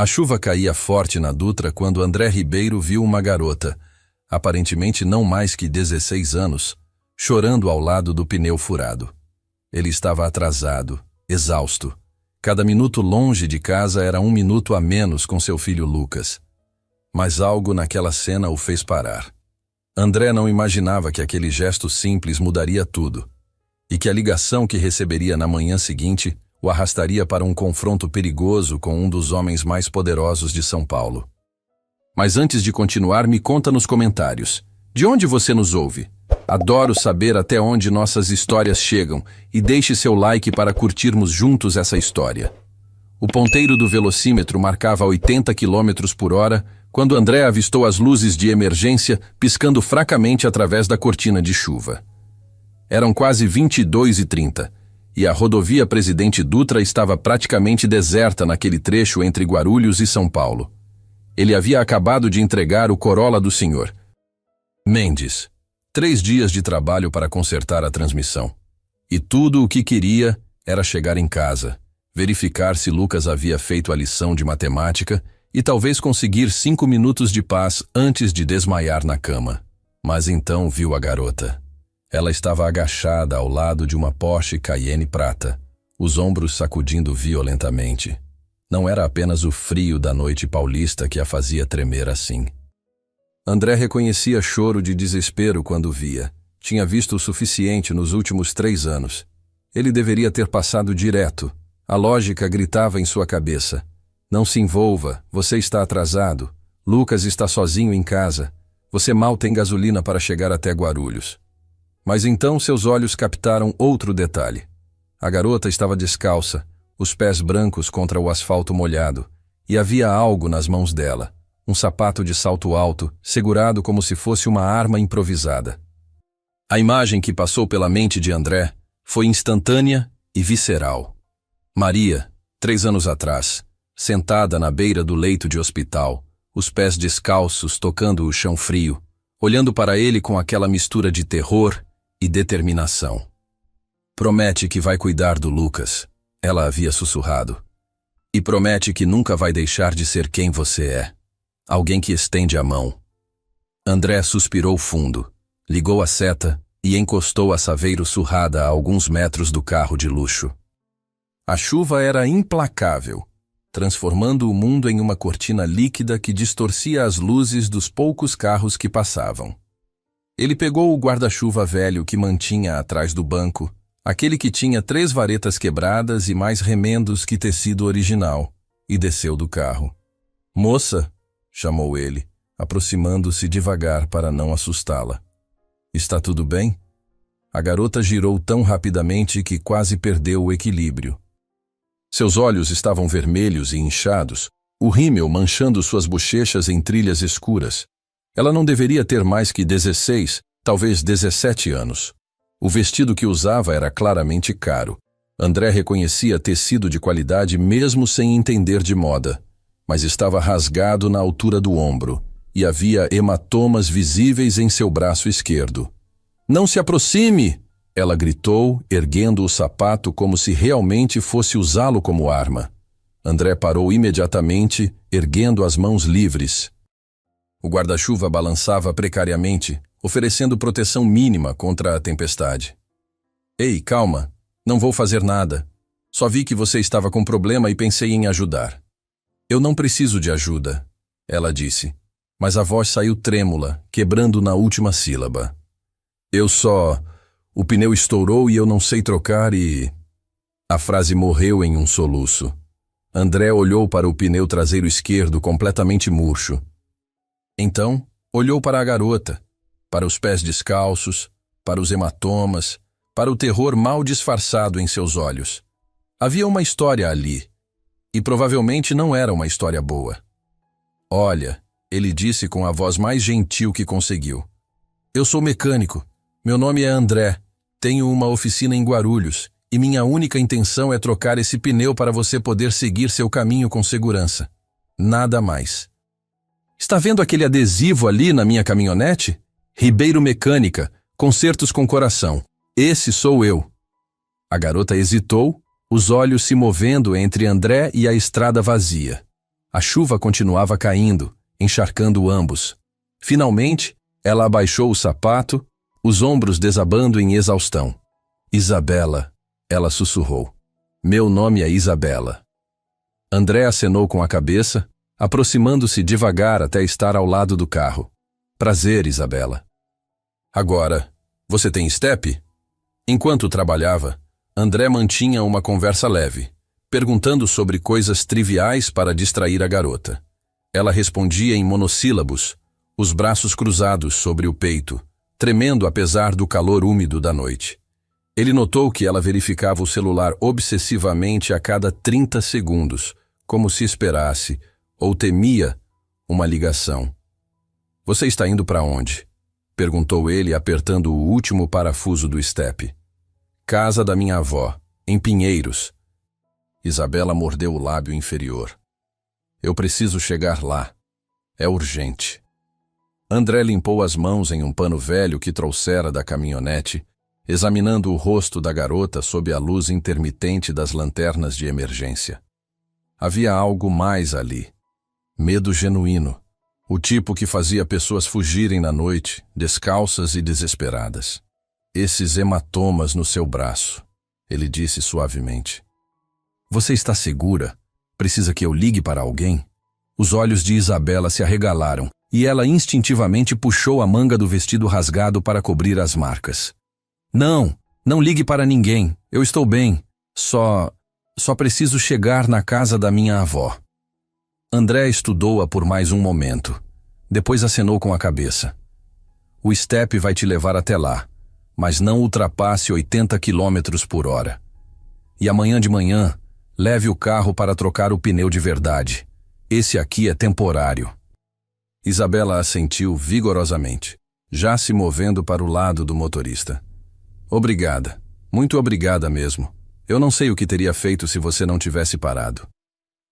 A chuva caía forte na Dutra quando André Ribeiro viu uma garota, aparentemente não mais que 16 anos, chorando ao lado do pneu furado. Ele estava atrasado, exausto. Cada minuto longe de casa era um minuto a menos com seu filho Lucas. Mas algo naquela cena o fez parar. André não imaginava que aquele gesto simples mudaria tudo, e que a ligação que receberia na manhã seguinte o arrastaria para um confronto perigoso com um dos homens mais poderosos de São Paulo. Mas antes de continuar, me conta nos comentários. De onde você nos ouve? Adoro saber até onde nossas histórias chegam e deixe seu like para curtirmos juntos essa história. O ponteiro do velocímetro marcava 80 km por hora quando André avistou as luzes de emergência piscando fracamente através da cortina de chuva. Eram quase 22h30 e a rodovia Presidente Dutra estava praticamente deserta naquele trecho entre Guarulhos e São Paulo. Ele havia acabado de entregar o Corolla do Sr. Mendes. 3 dias de trabalho para consertar a transmissão. E tudo o que queria era chegar em casa, verificar se Lucas havia feito a lição de matemática e talvez conseguir 5 minutos de paz antes de desmaiar na cama. Mas então viu a garota. Ela estava agachada ao lado de uma Porsche Cayenne prata, os ombros sacudindo violentamente. Não era apenas o frio da noite paulista que a fazia tremer assim. André reconhecia choro de desespero quando via. Tinha visto o suficiente nos últimos 3 anos. Ele deveria ter passado direto. A lógica gritava em sua cabeça. Não se envolva, você está atrasado. Lucas está sozinho em casa. Você mal tem gasolina para chegar até Guarulhos. Mas então seus olhos captaram outro detalhe. A garota estava descalça, os pés brancos contra o asfalto molhado, e havia algo nas mãos dela, um sapato de salto alto, segurado como se fosse uma arma improvisada. A imagem que passou pela mente de André foi instantânea e visceral. Maria, 3 anos atrás, sentada na beira do leito de hospital, os pés descalços tocando o chão frio, olhando para ele com aquela mistura de terror e determinação. Promete que vai cuidar do Lucas, ela havia sussurrado. E promete que nunca vai deixar de ser quem você é. Alguém que estende a mão. André suspirou fundo, ligou a seta e encostou a Saveiro surrada a alguns metros do carro de luxo. A chuva era implacável, transformando o mundo em uma cortina líquida que distorcia as luzes dos poucos carros que passavam. Ele pegou o guarda-chuva velho que mantinha atrás do banco, aquele que tinha 3 varetas quebradas e mais remendos que tecido original, e desceu do carro. "Moça", chamou ele, aproximando-se devagar para não assustá-la. "Está tudo bem?" A garota girou tão rapidamente que quase perdeu o equilíbrio. Seus olhos estavam vermelhos e inchados, o rímel manchando suas bochechas em trilhas escuras. Ela não deveria ter mais que 16, talvez 17 anos. O vestido que usava era claramente caro. André reconhecia tecido de qualidade mesmo sem entender de moda, mas estava rasgado na altura do ombro e havia hematomas visíveis em seu braço esquerdo. "Não se aproxime!" ela gritou, erguendo o sapato como se realmente fosse usá-lo como arma. André parou imediatamente, erguendo as mãos livres. O guarda-chuva balançava precariamente, oferecendo proteção mínima contra a tempestade. "Ei, calma, não vou fazer nada. Só vi que você estava com problema e pensei em ajudar." "Eu não preciso de ajuda", ela disse, mas a voz saiu trêmula, quebrando na última sílaba. O pneu estourou e eu não sei trocar e..." A frase morreu em um soluço. André olhou para o pneu traseiro esquerdo completamente murcho. Então, olhou para a garota, para os pés descalços, para os hematomas, para o terror mal disfarçado em seus olhos. Havia uma história ali, e provavelmente não era uma história boa. "Olha", ele disse com a voz mais gentil que conseguiu. "Eu sou mecânico. Meu nome é André. Tenho uma oficina em Guarulhos, e minha única intenção é trocar esse pneu para você poder seguir seu caminho com segurança. Nada mais. Está vendo aquele adesivo ali na minha caminhonete? Ribeiro Mecânica, consertos com coração. Esse sou eu." A garota hesitou, os olhos se movendo entre André e a estrada vazia. A chuva continuava caindo, encharcando ambos. Finalmente, ela abaixou o sapato, os ombros desabando em exaustão. Isabela, ela sussurrou. Meu nome é Isabela. André acenou com a cabeça, aproximando-se devagar até estar ao lado do carro. Prazer, Isabela. Agora, você tem estepe? Enquanto trabalhava, André mantinha uma conversa leve, perguntando sobre coisas triviais para distrair a garota. Ela respondia em monossílabos, os braços cruzados sobre o peito, tremendo apesar do calor úmido da noite. Ele notou que ela verificava o celular obsessivamente a cada 30 segundos, como se esperasse, ou temia, uma ligação. Você está indo para onde? Perguntou ele, apertando o último parafuso do estepe. Casa da minha avó, em Pinheiros. Isabela mordeu o lábio inferior. Eu preciso chegar lá. É urgente. André limpou as mãos em um pano velho que trouxera da caminhonete, examinando o rosto da garota sob a luz intermitente das lanternas de emergência. Havia algo mais ali. Medo genuíno. O tipo que fazia pessoas fugirem na noite, descalças e desesperadas. Esses hematomas no seu braço, ele disse suavemente. Você está segura? Precisa que eu ligue para alguém? Os olhos de Isabela se arregalaram e ela instintivamente puxou a manga do vestido rasgado para cobrir as marcas. Não, não ligue para ninguém. Eu estou bem. Só preciso chegar na casa da minha avó. André estudou-a por mais um momento. Depois acenou com a cabeça. O estepe vai te levar até lá, mas não ultrapasse 80 quilômetros por hora. E amanhã de manhã, leve o carro para trocar o pneu de verdade. Esse aqui é temporário. Isabela assentiu vigorosamente, já se movendo para o lado do motorista. Obrigada. Muito obrigada mesmo. Eu não sei o que teria feito se você não tivesse parado.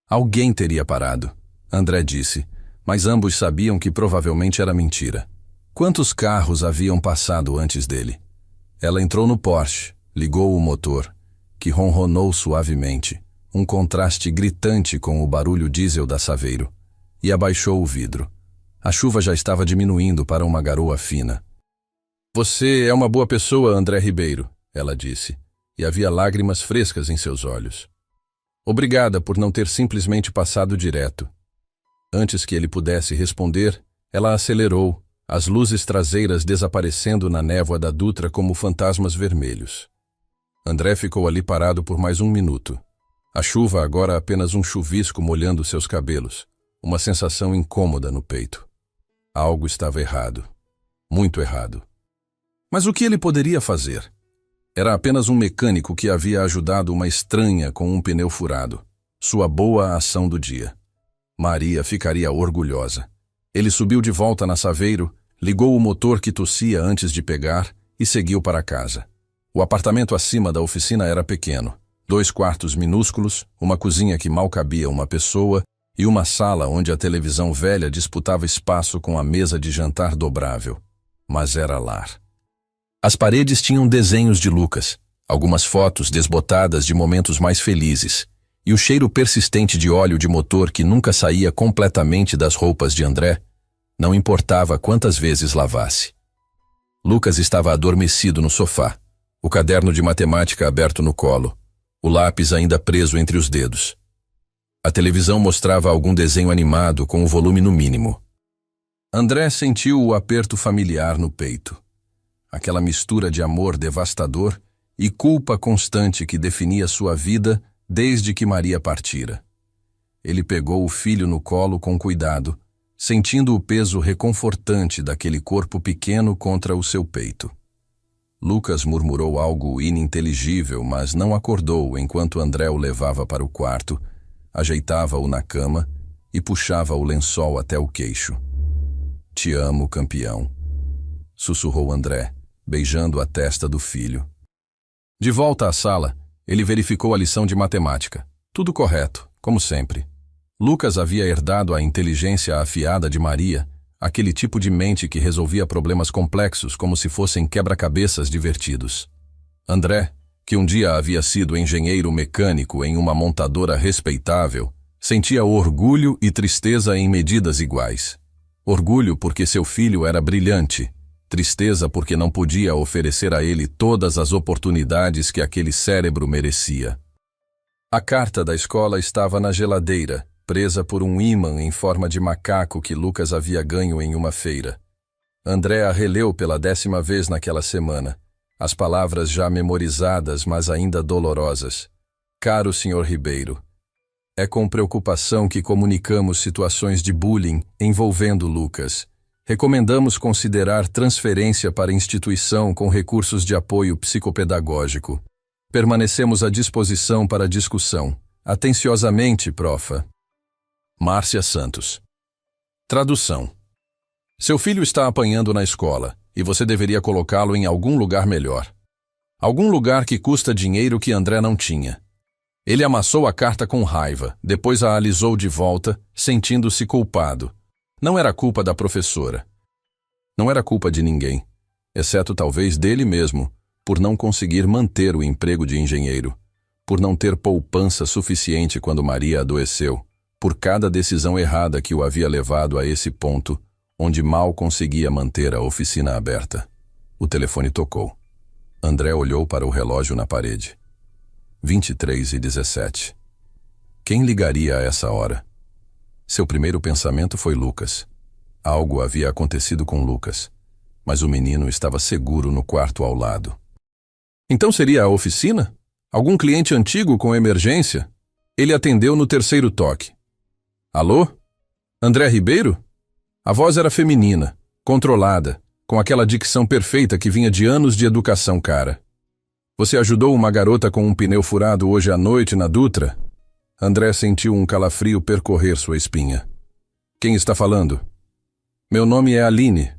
Alguém teria parado, André disse, mas ambos sabiam que provavelmente era mentira. Quantos carros haviam passado antes dele? Ela entrou no Porsche, ligou o motor, que ronronou suavemente, um contraste gritante com o barulho diesel da Saveiro, e abaixou o vidro. A chuva já estava diminuindo para uma garoa fina. Você é uma boa pessoa, André Ribeiro, ela disse, e havia lágrimas frescas em seus olhos. Obrigada por não ter simplesmente passado direto. Antes que ele pudesse responder, ela acelerou, as luzes traseiras desaparecendo na névoa da Dutra como fantasmas vermelhos. André ficou ali parado por mais um minuto. A chuva agora apenas um chuvisco molhando seus cabelos, uma sensação incômoda no peito. Algo estava errado. Muito errado. Mas o que ele poderia fazer? Era apenas um mecânico que havia ajudado uma estranha com um pneu furado. Sua boa ação do dia. Maria ficaria orgulhosa. Ele subiu de volta na Saveiro, ligou o motor que tossia antes de pegar e seguiu para casa. O apartamento acima da oficina era pequeno. 2 quartos minúsculos, uma cozinha que mal cabia uma pessoa e uma sala onde a televisão velha disputava espaço com a mesa de jantar dobrável. Mas era lar. As paredes tinham desenhos de Lucas, algumas fotos desbotadas de momentos mais felizes, e o cheiro persistente de óleo de motor que nunca saía completamente das roupas de André, não importava quantas vezes lavasse. Lucas estava adormecido no sofá, o caderno de matemática aberto no colo, o lápis ainda preso entre os dedos. A televisão mostrava algum desenho animado com o volume no mínimo. André sentiu o aperto familiar no peito. Aquela mistura de amor devastador e culpa constante que definia sua vida desde que Maria partira. Ele pegou o filho no colo com cuidado, sentindo o peso reconfortante daquele corpo pequeno contra o seu peito. Lucas murmurou algo ininteligível, mas não acordou enquanto André o levava para o quarto, ajeitava-o na cama e puxava o lençol até o queixo. Te amo, campeão, sussurrou André, beijando a testa do filho. De volta à sala, ele verificou a lição de matemática. Tudo correto, como sempre. Lucas havia herdado a inteligência afiada de Maria, aquele tipo de mente que resolvia problemas complexos como se fossem quebra-cabeças divertidos. André, que um dia havia sido engenheiro mecânico em uma montadora respeitável, Sentia orgulho e tristeza em medidas iguais. Orgulho porque seu filho era brilhante, tristeza porque não podia oferecer a ele todas as oportunidades que aquele cérebro merecia. A carta da escola estava na geladeira, presa por um ímã em forma de macaco que Lucas havia ganho em uma feira. André a releu pela 10ª vez naquela semana, as palavras já memorizadas, mas ainda dolorosas. Caro Sr. Ribeiro, é com preocupação que comunicamos situações de bullying envolvendo Lucas. Recomendamos considerar transferência para instituição com recursos de apoio psicopedagógico. Permanecemos à disposição para discussão. Atenciosamente, Profa. Márcia Santos. Tradução. Seu filho está apanhando na escola, e você deveria colocá-lo em algum lugar melhor. Algum lugar que custa dinheiro que André não tinha. Ele amassou a carta com raiva, depois a alisou de volta, sentindo-se culpado. Não era culpa da professora. Não era culpa de ninguém, exceto talvez dele mesmo, por não conseguir manter o emprego de engenheiro, por não ter poupança suficiente quando Maria adoeceu, por cada decisão errada que o havia levado a esse ponto, onde mal conseguia manter a oficina aberta. O telefone tocou. André olhou para o relógio na parede. 23h17. Quem ligaria a essa hora? Seu primeiro pensamento foi Lucas. Algo havia acontecido com Lucas, mas o menino estava seguro no quarto ao lado. Então seria a oficina? Algum cliente antigo com emergência? Ele atendeu no 3º toque. Alô? André Ribeiro? A voz era feminina, controlada, com aquela dicção perfeita que vinha de anos de educação cara. Você ajudou uma garota com um pneu furado hoje à noite na Dutra? André sentiu um calafrio percorrer sua espinha. Quem está falando? Meu nome é Aline.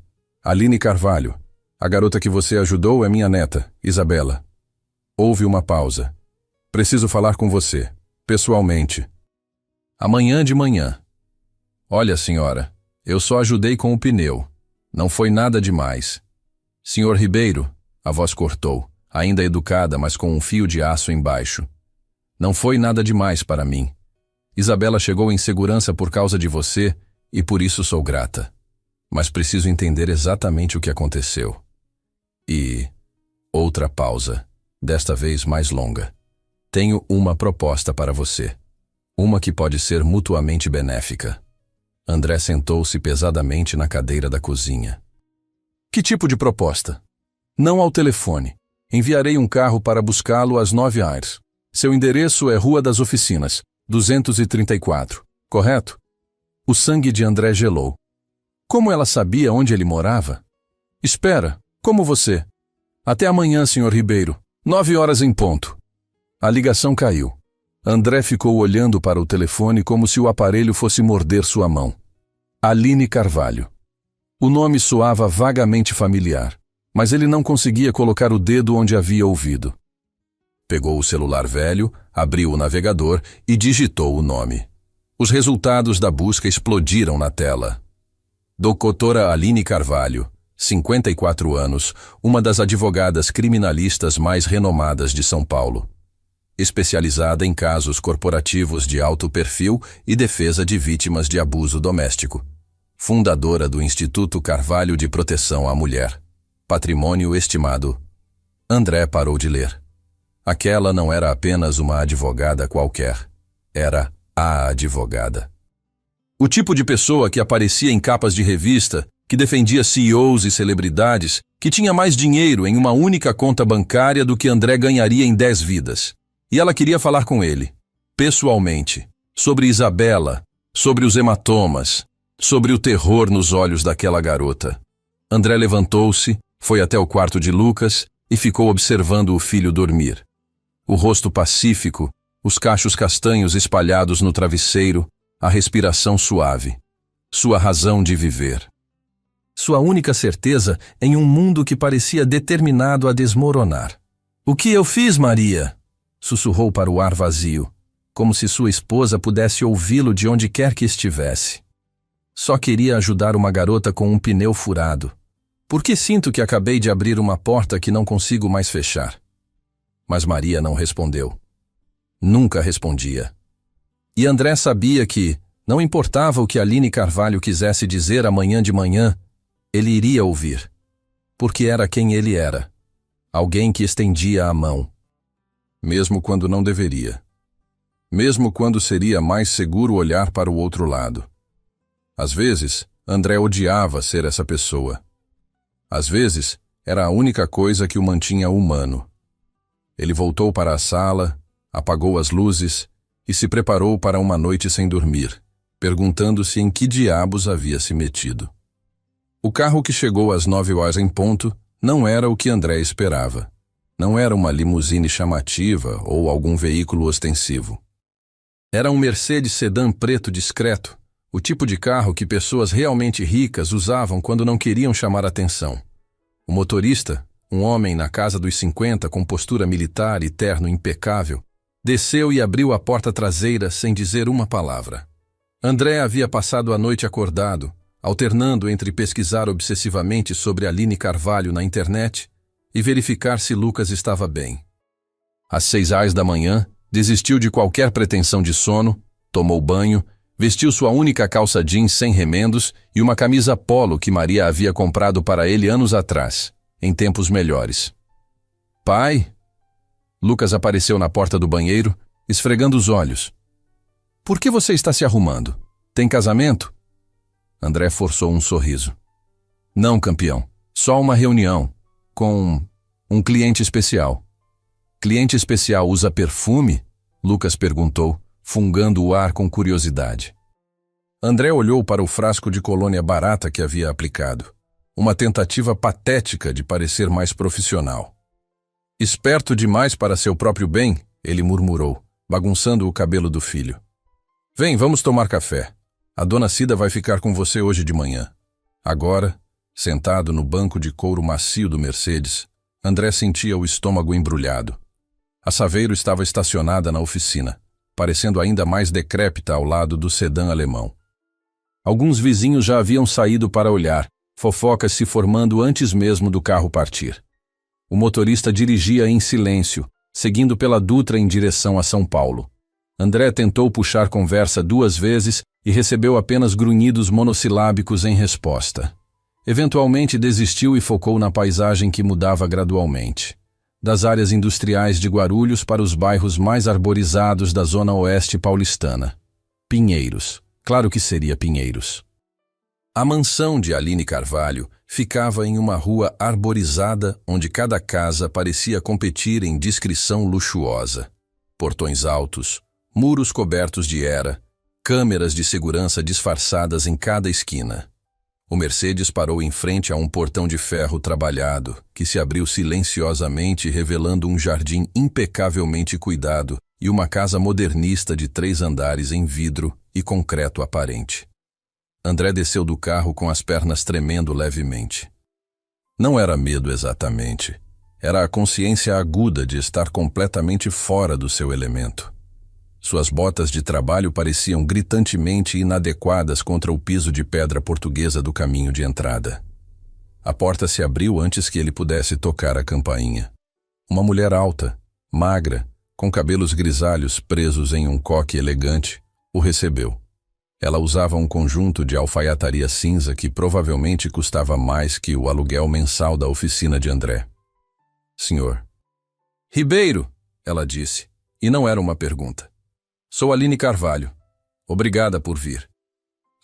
Aline Carvalho. A garota que você ajudou é minha neta, Isabela. Houve uma pausa. Preciso falar com você, pessoalmente. Amanhã de manhã. Olha, senhora, eu só ajudei com o pneu. Não foi nada demais. Senhor Ribeiro, a voz cortou, ainda educada, mas com um fio de aço embaixo. Não foi nada demais para mim. Isabela chegou em segurança por causa de você e por isso sou grata. Mas preciso entender exatamente o que aconteceu. E... outra pausa, desta vez mais longa. Tenho uma proposta para você. Uma que pode ser mutuamente benéfica. André sentou-se pesadamente na cadeira da cozinha. Que tipo de proposta? Não ao telefone. Enviarei um carro para buscá-lo às 9h. Seu endereço é Rua das Oficinas, 234, correto? O sangue de André gelou. Como ela sabia onde ele morava? Espera, como você? Até amanhã, Sr. Ribeiro, 9h em ponto. A ligação caiu. André ficou olhando para o telefone como se o aparelho fosse morder sua mão. Aline Carvalho. O nome soava vagamente familiar, mas ele não conseguia colocar o dedo onde havia ouvido. Pegou o celular velho, abriu o navegador e digitou o nome. Os resultados da busca explodiram na tela. Doutora Aline Carvalho, 54 anos, uma das advogadas criminalistas mais renomadas de São Paulo. Especializada em casos corporativos de alto perfil e defesa de vítimas de abuso doméstico. Fundadora do Instituto Carvalho de Proteção à Mulher. Patrimônio estimado. André parou de ler. Aquela não era apenas uma advogada qualquer. Era a advogada. O tipo de pessoa que aparecia em capas de revista, que defendia CEOs e celebridades, que tinha mais dinheiro em uma única conta bancária do que André ganharia em 10 vidas. E ela queria falar com ele, pessoalmente, sobre Isabela, sobre os hematomas, sobre o terror nos olhos daquela garota. André levantou-se, foi até o quarto de Lucas e ficou observando o filho dormir. O rosto pacífico, os cachos castanhos espalhados no travesseiro, a respiração suave. Sua razão de viver. Sua única certeza em um mundo que parecia determinado a desmoronar. "O que eu fiz, Maria?" sussurrou para o ar vazio, como se sua esposa pudesse ouvi-lo de onde quer que estivesse. Só queria ajudar uma garota com um pneu furado. Por que sinto que acabei de abrir uma porta que não consigo mais fechar? Mas Maria não respondeu. Nunca respondia. E André sabia que, não importava o que Aline Carvalho quisesse dizer amanhã de manhã, ele iria ouvir. Porque era quem ele era. Alguém que estendia a mão. Mesmo quando não deveria. Mesmo quando seria mais seguro olhar para o outro lado. Às vezes, André odiava ser essa pessoa. Às vezes, era a única coisa que o mantinha humano. Ele voltou para a sala, apagou as luzes e se preparou para uma noite sem dormir, perguntando-se em que diabos havia se metido. O carro que chegou às 9h em ponto não era o que André esperava. Não era uma limusine chamativa ou algum veículo ostensivo. Era um Mercedes sedã preto discreto, o tipo de carro que pessoas realmente ricas usavam quando não queriam chamar atenção. O motorista, um homem na casa dos 50 com postura militar e terno impecável, desceu e abriu a porta traseira sem dizer uma palavra. André havia passado a noite acordado, alternando entre pesquisar obsessivamente sobre Aline Carvalho na internet e verificar se Lucas estava bem. Às 6h, desistiu de qualquer pretensão de sono, tomou banho, vestiu sua única calça jeans sem remendos e uma camisa polo que Maria havia comprado para ele anos atrás, em tempos melhores. Pai? Lucas apareceu na porta do banheiro, esfregando os olhos. Por que você está se arrumando? Tem casamento? André forçou um sorriso. Não, campeão. Só uma reunião. Com um cliente especial. Cliente especial usa perfume? Lucas perguntou, fungando o ar com curiosidade. André olhou para o frasco de colônia barata que havia aplicado. Uma tentativa patética de parecer mais profissional. Esperto demais para seu próprio bem, ele murmurou, bagunçando o cabelo do filho. Vem, vamos tomar café. A dona Cida vai ficar com você hoje de manhã. Agora, sentado no banco de couro macio do Mercedes, André sentia o estômago embrulhado. A Saveiro estava estacionada na oficina, parecendo ainda mais decrépita ao lado do sedã alemão. Alguns vizinhos já haviam saído para olhar, fofocas se formando antes mesmo do carro partir. O motorista dirigia em silêncio, seguindo pela Dutra em direção a São Paulo. André tentou puxar conversa 2 vezes e recebeu apenas grunhidos monossilábicos em resposta. Eventualmente desistiu e focou na paisagem que mudava gradualmente. Das áreas industriais de Guarulhos para os bairros mais arborizados da zona oeste paulistana. Pinheiros. Claro que seria Pinheiros. A mansão de Aline Carvalho ficava em uma rua arborizada onde cada casa parecia competir em discrição luxuosa. Portões altos, muros cobertos de era, câmeras de segurança disfarçadas em cada esquina. O Mercedes parou em frente a um portão de ferro trabalhado, que se abriu silenciosamente revelando um jardim impecavelmente cuidado e uma casa modernista de 3 andares em vidro e concreto aparente. André desceu do carro com as pernas tremendo levemente. Não era medo exatamente. Era a consciência aguda de estar completamente fora do seu elemento. Suas botas de trabalho pareciam gritantemente inadequadas contra o piso de pedra portuguesa do caminho de entrada. A porta se abriu antes que ele pudesse tocar a campainha. Uma mulher alta, magra, com cabelos grisalhos presos em um coque elegante, o recebeu. Ela usava um conjunto de alfaiataria cinza que provavelmente custava mais que o aluguel mensal da oficina de André. Senhor. Ribeiro, ela disse, e não era uma pergunta. Sou Aline Carvalho. Obrigada por vir.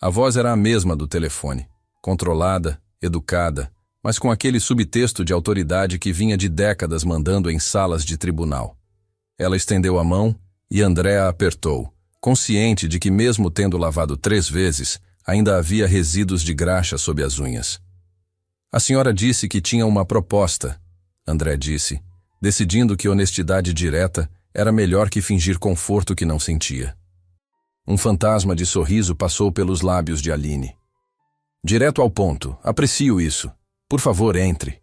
A voz era a mesma do telefone, controlada, educada, mas com aquele subtexto de autoridade que vinha de décadas mandando em salas de tribunal. Ela estendeu a mão e André a apertou, consciente de que mesmo tendo lavado 3 vezes, ainda havia resíduos de graxa sob as unhas. A senhora disse que tinha uma proposta, André disse, decidindo que honestidade direta era melhor que fingir conforto que não sentia. Um fantasma de sorriso passou pelos lábios de Aline. Direto ao ponto, aprecio isso. Por favor, entre.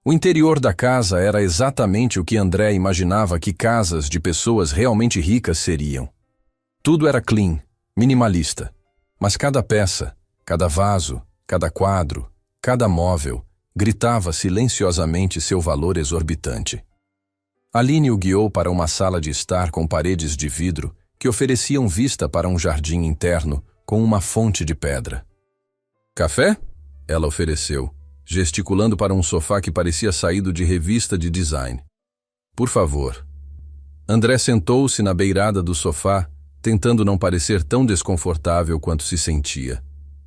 O interior da casa era exatamente o que André imaginava que casas de pessoas realmente ricas seriam. Tudo era clean, minimalista, mas cada peça, cada vaso, cada quadro, cada móvel, gritava silenciosamente seu valor exorbitante. Aline o guiou para uma sala de estar com paredes de vidro que ofereciam vista para um jardim interno com uma fonte de pedra. Café? Ela ofereceu, gesticulando para um sofá que parecia saído de revista de design. Por favor. André sentou-se na beirada do sofá, tentando não parecer tão desconfortável quanto se sentia.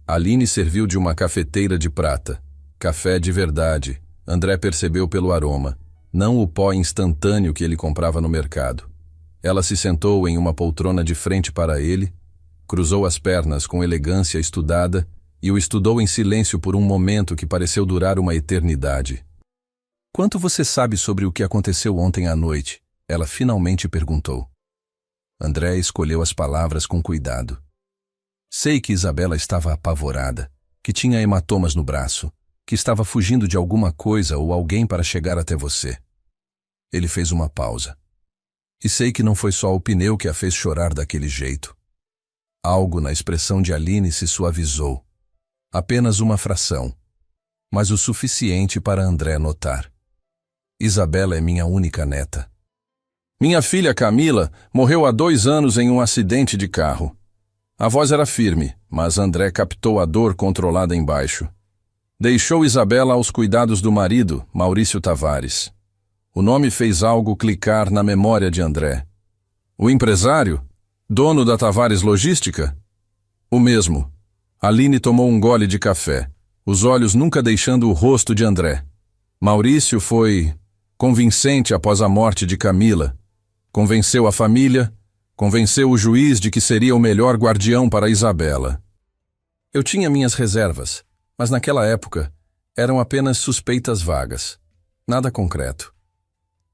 Aline serviu de uma cafeteira de prata. Café de verdade, André percebeu pelo aroma, não o pó instantâneo que ele comprava no mercado. Ela se sentou em uma poltrona de frente para ele, cruzou as pernas com elegância estudada e o estudou em silêncio por um momento que pareceu durar uma eternidade. Quanto você sabe sobre o que aconteceu ontem à noite? Ela finalmente perguntou. André escolheu as palavras com cuidado. Sei que Isabela estava apavorada, que tinha hematomas no braço, que estava fugindo de alguma coisa ou alguém para chegar até você. Ele fez uma pausa. E sei que não foi só o pneu que a fez chorar daquele jeito. Algo na expressão de Aline se suavizou. Apenas uma fração, mas o suficiente para André notar. Isabela é minha única neta. Minha filha Camila morreu há 2 anos em um acidente de carro. A voz era firme, mas André captou a dor controlada embaixo. Deixou Isabela aos cuidados do marido, Maurício Tavares. O nome fez algo clicar na memória de André. O empresário? Dono da Tavares Logística? O mesmo. Aline tomou um gole de café, os olhos nunca deixando o rosto de André. Maurício foi convincente após a morte de Camila. Convenceu a família, convenceu o juiz de que seria o melhor guardião para Isabela. Eu tinha minhas reservas, mas naquela época eram apenas suspeitas vagas, nada concreto.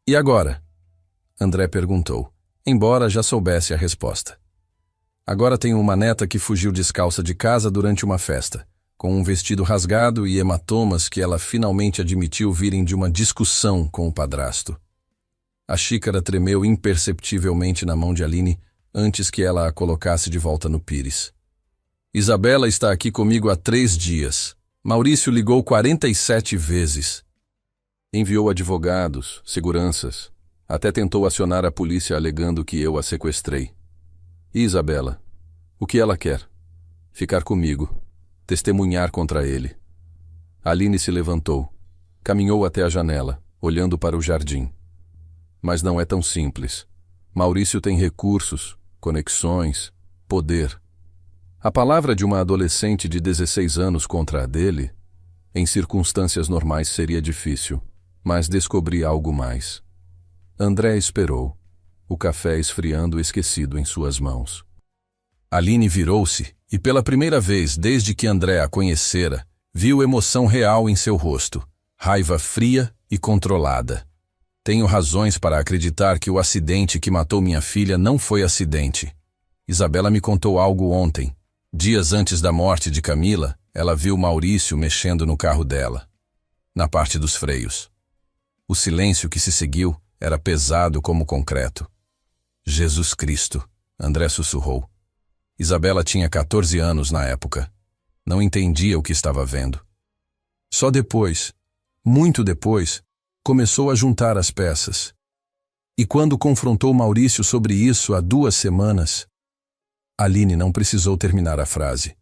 E agora? André perguntou, embora já soubesse a resposta. Agora tenho uma neta que fugiu descalça de casa durante uma festa, com um vestido rasgado e hematomas que ela finalmente admitiu virem de uma discussão com o padrasto. A xícara tremeu imperceptivelmente na mão de Aline antes que ela a colocasse de volta no pires. Isabela está aqui comigo há 3 dias. Maurício ligou 47 vezes. Enviou advogados, seguranças. Até tentou acionar a polícia alegando que eu a sequestrei. E Isabela? O que ela quer? Ficar comigo. Testemunhar contra ele. Aline se levantou. Caminhou até a janela, olhando para o jardim. Mas não é tão simples. Maurício tem recursos, conexões, poder. A palavra de uma adolescente de 16 anos contra a dele, em circunstâncias normais seria difícil, mas descobri algo mais. André esperou, o café esfriando esquecido em suas mãos. Aline virou-se e pela primeira vez desde que André a conhecera, viu emoção real em seu rosto, raiva fria e controlada. Tenho razões para acreditar que o acidente que matou minha filha não foi acidente. Isabela me contou algo ontem. Dias antes da morte de Camila, ela viu Maurício mexendo no carro dela, na parte dos freios. O silêncio que se seguiu era pesado como concreto. Jesus Cristo, André sussurrou. Isabela tinha 14 anos na época. Não entendia o que estava vendo. Só depois, muito depois, começou a juntar as peças. E quando confrontou Maurício sobre isso há 2 semanas, Aline não precisou terminar a frase.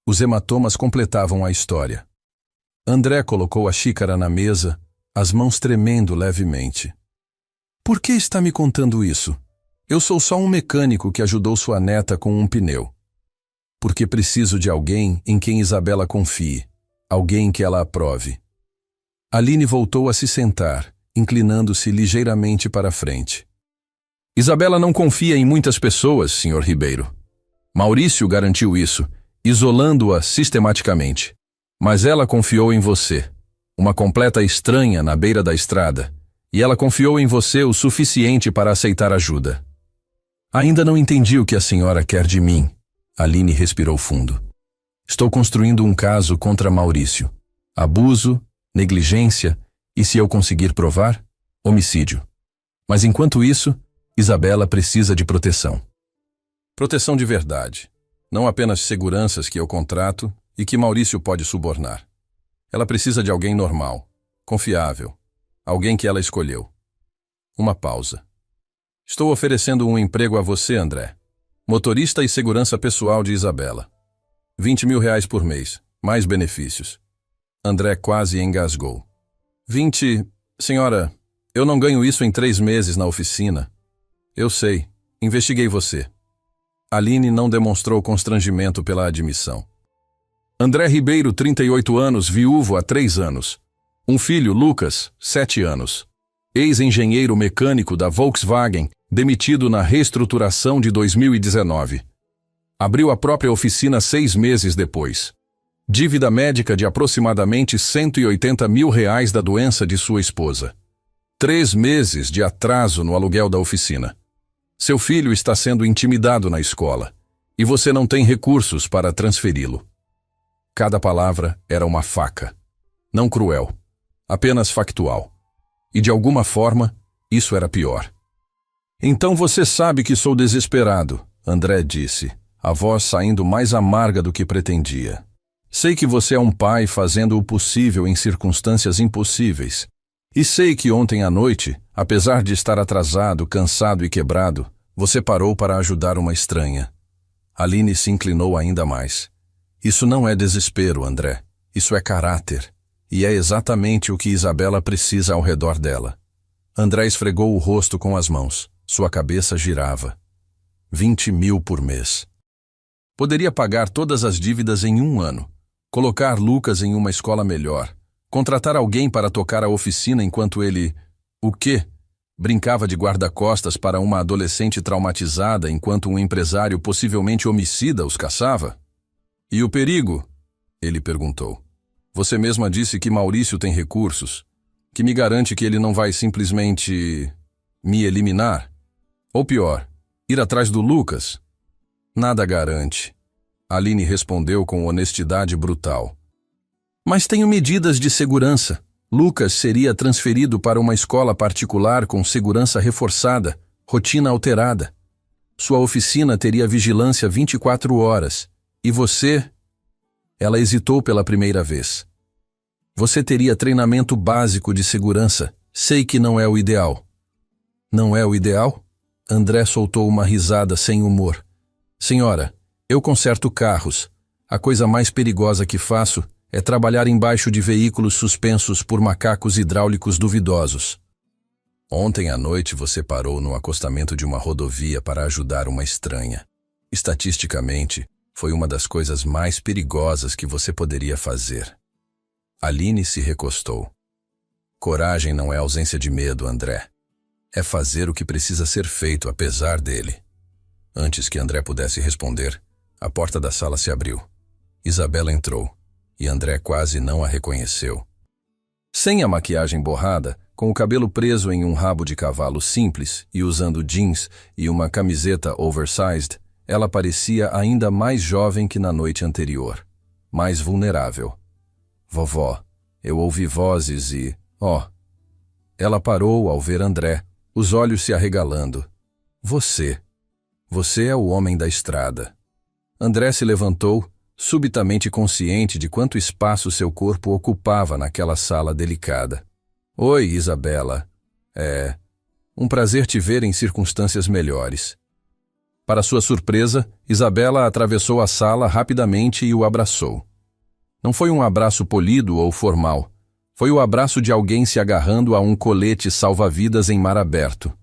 Os hematomas completavam a história. André colocou a xícara na mesa, as mãos tremendo levemente. Por que está me contando isso? Eu sou só um mecânico que ajudou sua neta com um pneu. Porque preciso de alguém em quem Isabela confie, alguém que ela aprove. Aline voltou a se sentar, inclinando-se ligeiramente para frente. Isabela não confia em muitas pessoas, Sr. Ribeiro. Maurício garantiu isso, isolando-a sistematicamente. Mas ela confiou em você, uma completa estranha na beira da estrada, e ela confiou em você o suficiente para aceitar ajuda. Ainda não entendi o que a senhora quer de mim. Aline respirou fundo. Estou construindo um caso contra Maurício. Abuso, negligência e, se eu conseguir provar, homicídio. Mas enquanto isso, Isabela precisa de proteção. Proteção de verdade. Não apenas seguranças que eu contrato e que Maurício pode subornar. Ela precisa de alguém normal, confiável, alguém que ela escolheu. Uma pausa. Estou oferecendo um emprego a você, André. Motorista e segurança pessoal de Isabela. 20 mil reais por mês, mais benefícios. André quase engasgou. 20... Senhora, eu não ganho isso em 3 meses na oficina. Eu sei, investiguei você. Aline não demonstrou constrangimento pela admissão. André Ribeiro, 38 anos, viúvo há 3 anos. Um filho, Lucas, 7 anos. Ex-engenheiro mecânico da Volkswagen, demitido na reestruturação de 2019. Abriu a própria oficina 6 meses depois. Dívida médica de aproximadamente 180 mil reais da doença de sua esposa. 3 meses de atraso no aluguel da oficina. Seu filho está sendo intimidado na escola, e você não tem recursos para transferi-lo. Cada palavra era uma faca. Não cruel, apenas factual. E de alguma forma, isso era pior. Então você sabe que sou desesperado, André disse, a voz saindo mais amarga do que pretendia. Sei que você é um pai fazendo o possível em circunstâncias impossíveis. E sei que ontem à noite, apesar de estar atrasado, cansado e quebrado, você parou para ajudar uma estranha. Aline se inclinou ainda mais. Isso não é desespero, André. Isso é caráter. E é exatamente o que Isabela precisa ao redor dela. André esfregou o rosto com as mãos. Sua cabeça girava. 20 mil por mês. Poderia pagar todas as dívidas em 1 ano. Colocar Lucas em uma escola melhor. Contratar alguém para tocar a oficina enquanto ele... O quê? Brincava de guarda-costas para uma adolescente traumatizada enquanto um empresário possivelmente homicida os caçava? E o perigo? Ele perguntou. Você mesma disse que Maurício tem recursos, que me garante que ele não vai simplesmente... me eliminar? Ou pior, ir atrás do Lucas? Nada garante. Aline respondeu com honestidade brutal. Mas tenho medidas de segurança. Lucas seria transferido para uma escola particular com segurança reforçada, rotina alterada. Sua oficina teria vigilância 24 horas. E você... Ela hesitou pela primeira vez. Você teria treinamento básico de segurança. Sei que não é o ideal. Não é o ideal? André soltou uma risada sem humor. Senhora, eu conserto carros. A coisa mais perigosa que faço é trabalhar embaixo de veículos suspensos por macacos hidráulicos duvidosos. Ontem à noite você parou no acostamento de uma rodovia para ajudar uma estranha. Estatisticamente, foi uma das coisas mais perigosas que você poderia fazer. Aline se recostou. Coragem não é ausência de medo, André. É fazer o que precisa ser feito apesar dele. Antes que André pudesse responder, a porta da sala se abriu. Isabela entrou, e André quase não a reconheceu. Sem a maquiagem borrada, com o cabelo preso em um rabo de cavalo simples e usando jeans e uma camiseta oversized, ela parecia ainda mais jovem que na noite anterior, mais vulnerável. Vovó, eu ouvi vozes e... Ela parou ao ver André, os olhos se arregalando. Você é o homem da estrada. André se levantou, subitamente consciente de quanto espaço seu corpo ocupava naquela sala delicada. Oi, Isabela. Um prazer te ver em circunstâncias melhores. Para sua surpresa, Isabela atravessou a sala rapidamente e o abraçou. Não foi um abraço polido ou formal. Foi o abraço de alguém se agarrando a um colete salva-vidas em mar aberto.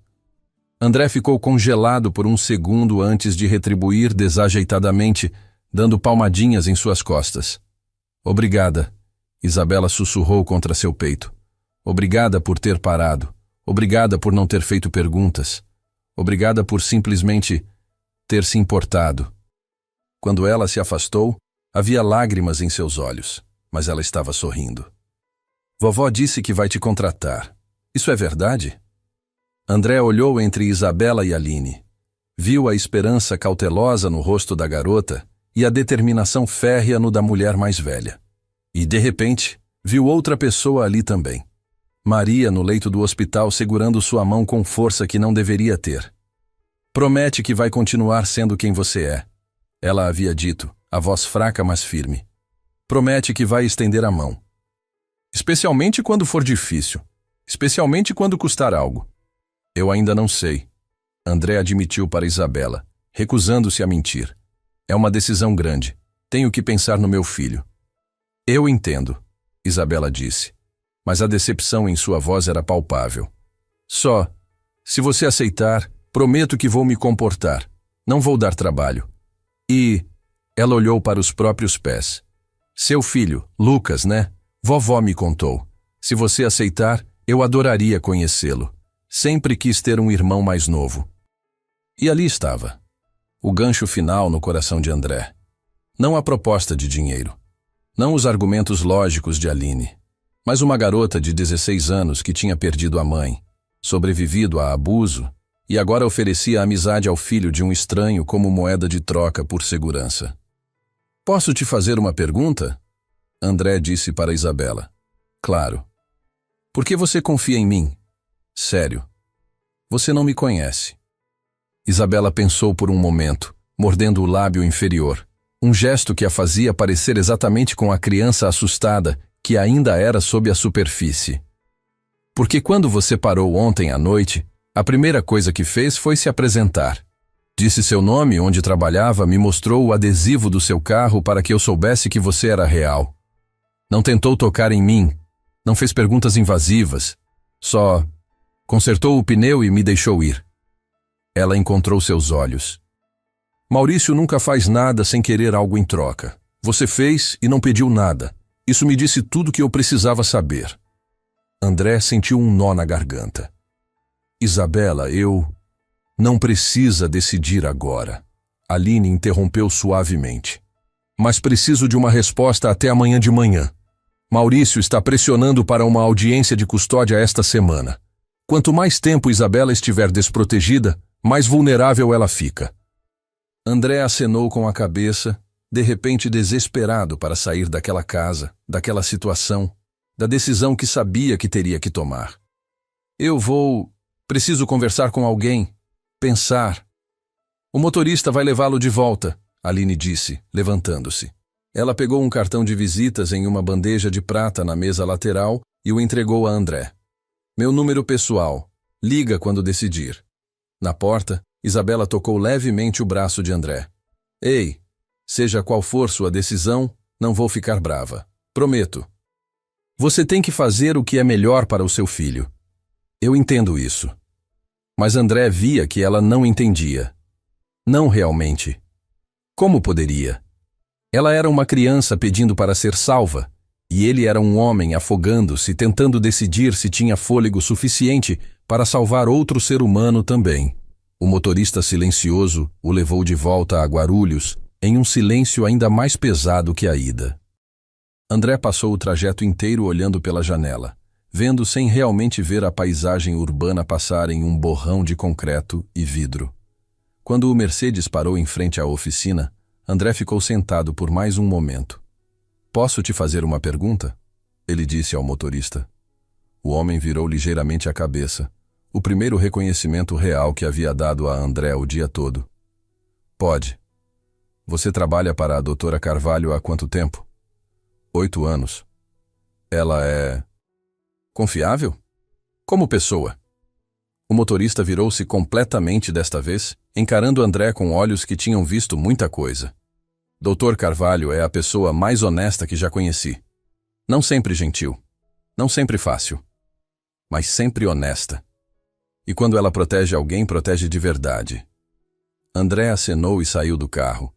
André ficou congelado por um segundo antes de retribuir desajeitadamente, dando palmadinhas em suas costas. Obrigada, Isabela sussurrou contra seu peito. Obrigada por ter parado. Obrigada por não ter feito perguntas. Obrigada por simplesmente ter se importado. Quando ela se afastou, havia lágrimas em seus olhos, mas ela estava sorrindo. Vovó disse que vai te contratar. Isso é verdade? André olhou entre Isabela e Aline. Viu a esperança cautelosa no rosto da garota e a determinação férrea no da mulher mais velha. E, de repente, viu outra pessoa ali também. Maria no leito do hospital segurando sua mão com força que não deveria ter. Promete que vai continuar sendo quem você é. Ela havia dito, a voz fraca mas firme. Promete que vai estender a mão. Especialmente quando for difícil. Especialmente quando custar algo. Eu ainda não sei. André admitiu para Isabela, recusando-se a mentir. É uma decisão grande. Tenho que pensar no meu filho. Eu entendo, Isabela disse, mas a decepção em sua voz era palpável. Se você aceitar, prometo que vou me comportar. Não vou dar trabalho. E ela olhou para os próprios pés. Seu filho, Lucas, né? Vovó me contou. Se você aceitar, eu adoraria conhecê-lo. Sempre quis ter um irmão mais novo. E ali estava. O gancho final no coração de André. Não a proposta de dinheiro. Não os argumentos lógicos de Aline. Mas uma garota de 16 anos que tinha perdido a mãe, sobrevivido a abuso e agora oferecia amizade ao filho de um estranho como moeda de troca por segurança. Posso te fazer uma pergunta? André disse para Isabela. Claro. Por que você confia em mim? Sério. Você não me conhece. Isabela pensou por um momento, mordendo o lábio inferior. Um gesto que a fazia parecer exatamente com a criança assustada que ainda era sob a superfície. Porque quando você parou ontem à noite, a primeira coisa que fez foi se apresentar. Disse seu nome, onde trabalhava, me mostrou o adesivo do seu carro para que eu soubesse que você era real. Não tentou tocar em mim, não fez perguntas invasivas, só consertou o pneu e me deixou ir. Ela encontrou seus olhos. Maurício nunca faz nada sem querer algo em troca. Você fez e não pediu nada. Isso me disse tudo o que eu precisava saber. André sentiu um nó na garganta. Isabela, não precisa decidir agora. Aline interrompeu suavemente. Mas preciso de uma resposta até amanhã de manhã. Maurício está pressionando para uma audiência de custódia esta semana. Quanto mais tempo Isabela estiver desprotegida, mais vulnerável ela fica. André acenou com a cabeça, de repente desesperado para sair daquela casa, daquela situação, da decisão que sabia que teria que tomar. Preciso conversar com alguém, pensar. O motorista vai levá-lo de volta, Aline disse, levantando-se. Ela pegou um cartão de visitas em uma bandeja de prata na mesa lateral e o entregou a André. Meu número pessoal. Liga quando decidir. Na porta, Isabela tocou levemente o braço de André. Ei, seja qual for sua decisão, não vou ficar brava. Prometo. Você tem que fazer o que é melhor para o seu filho. Eu entendo isso. Mas André via que ela não entendia. Não realmente. Como poderia? Ela era uma criança pedindo para ser salva, e ele era um homem afogando-se, tentando decidir se tinha fôlego suficiente para salvar outro ser humano também. O motorista silencioso o levou de volta a Guarulhos, em um silêncio ainda mais pesado que a ida. André passou o trajeto inteiro olhando pela janela, vendo sem realmente ver a paisagem urbana passar em um borrão de concreto e vidro. Quando o Mercedes parou em frente à oficina, André ficou sentado por mais um momento. Posso te fazer uma pergunta? Ele disse ao motorista. O homem virou ligeiramente a cabeça, o primeiro reconhecimento real que havia dado a André o dia todo. Pode. Você trabalha para a doutora Carvalho há quanto tempo? 8 anos. Ela é confiável? Como pessoa? O motorista virou-se completamente desta vez, encarando André com olhos que tinham visto muita coisa. Dr. Carvalho é a pessoa mais honesta que já conheci. Não sempre gentil, não sempre fácil, mas sempre honesta. E quando ela protege alguém, protege de verdade. André acenou e saiu do carro.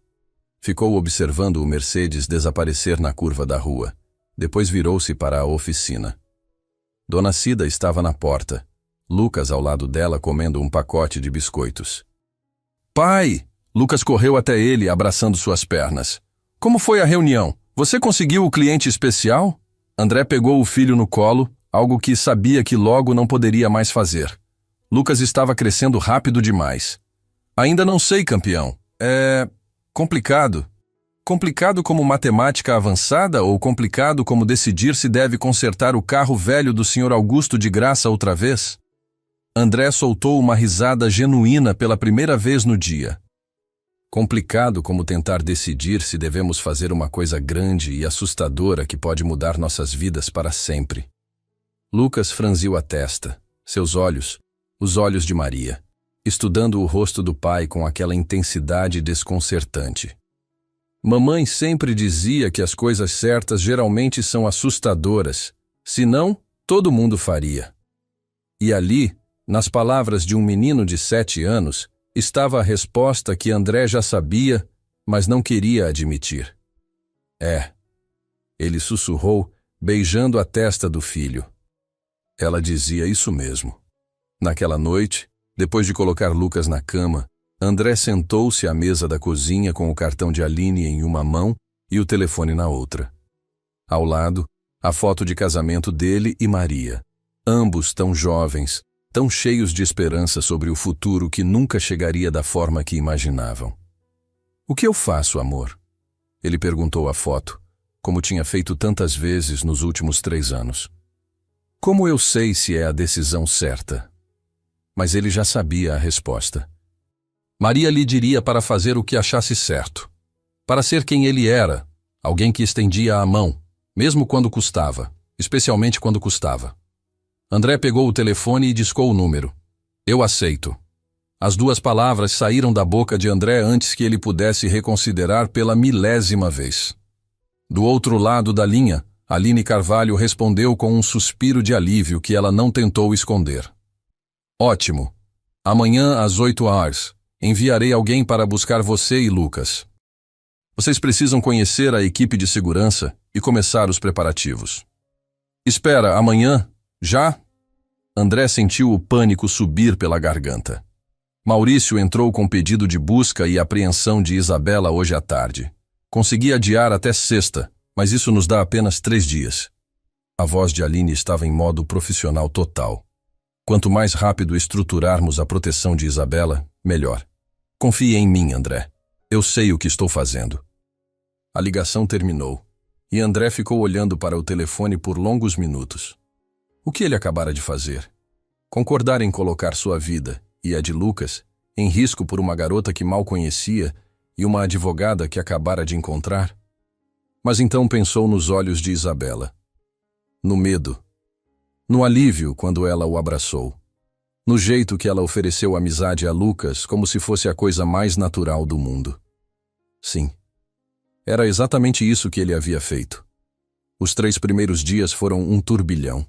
Ficou observando o Mercedes desaparecer na curva da rua. Depois virou-se para a oficina. Dona Cida estava na porta. Lucas ao lado dela comendo um pacote de biscoitos. Pai! Lucas correu até ele, abraçando suas pernas. Como foi a reunião? Você conseguiu o cliente especial? André pegou o filho no colo, algo que sabia que logo não poderia mais fazer. Lucas estava crescendo rápido demais. Ainda não sei, campeão. É complicado. Complicado como matemática avançada ou complicado como decidir se deve consertar o carro velho do Sr. Augusto de Graça outra vez? André soltou uma risada genuína pela primeira vez no dia. Complicado como tentar decidir se devemos fazer uma coisa grande e assustadora que pode mudar nossas vidas para sempre. Lucas franziu a testa. Seus olhos, os olhos de Maria, estudando o rosto do pai com aquela intensidade desconcertante. Mamãe sempre dizia que as coisas certas geralmente são assustadoras, senão todo mundo faria. E ali, nas palavras de um menino de 7 anos, estava a resposta que André já sabia, mas não queria admitir. Ele sussurrou, beijando a testa do filho. Ela dizia isso mesmo. Naquela noite, depois de colocar Lucas na cama, André sentou-se à mesa da cozinha com o cartão de Aline em uma mão e o telefone na outra. Ao lado, a foto de casamento dele e Maria, ambos tão jovens, tão cheios de esperança sobre o futuro que nunca chegaria da forma que imaginavam. "O que eu faço, amor?" Ele perguntou à foto, como tinha feito tantas vezes nos últimos 3 anos. Como eu sei se é a decisão certa? Mas ele já sabia a resposta. Maria lhe diria para fazer o que achasse certo, para ser quem ele era, alguém que estendia a mão, mesmo quando custava, especialmente quando custava. André pegou o telefone e discou o número. "Eu aceito." As 2 palavras saíram da boca de André antes que ele pudesse reconsiderar pela 1000ª vez. Do outro lado da linha, Aline Carvalho respondeu com um suspiro de alívio que ela não tentou esconder. "Ótimo. Amanhã às 8h, enviarei alguém para buscar você e Lucas. Vocês precisam conhecer a equipe de segurança e começar os preparativos." "Espera, amanhã? Já?" André sentiu o pânico subir pela garganta. Maurício entrou com pedido de busca e apreensão de Isabela hoje à tarde. Consegui adiar até sexta, mas isso nos dá apenas 3 dias. A voz de Aline estava em modo profissional total. "Quanto mais rápido estruturarmos a proteção de Isabela, melhor. Confie em mim, André. Eu sei o que estou fazendo." A ligação terminou, e André ficou olhando para o telefone por longos minutos. O que ele acabara de fazer? Concordar em colocar sua vida, e a de Lucas, em risco por uma garota que mal conhecia e uma advogada que acabara de encontrar? Mas então pensou nos olhos de Isabela. No medo. No alívio quando ela o abraçou. No jeito que ela ofereceu amizade a Lucas como se fosse a coisa mais natural do mundo. Sim. Era exatamente isso que ele havia feito. Os 3 primeiros dias foram um turbilhão.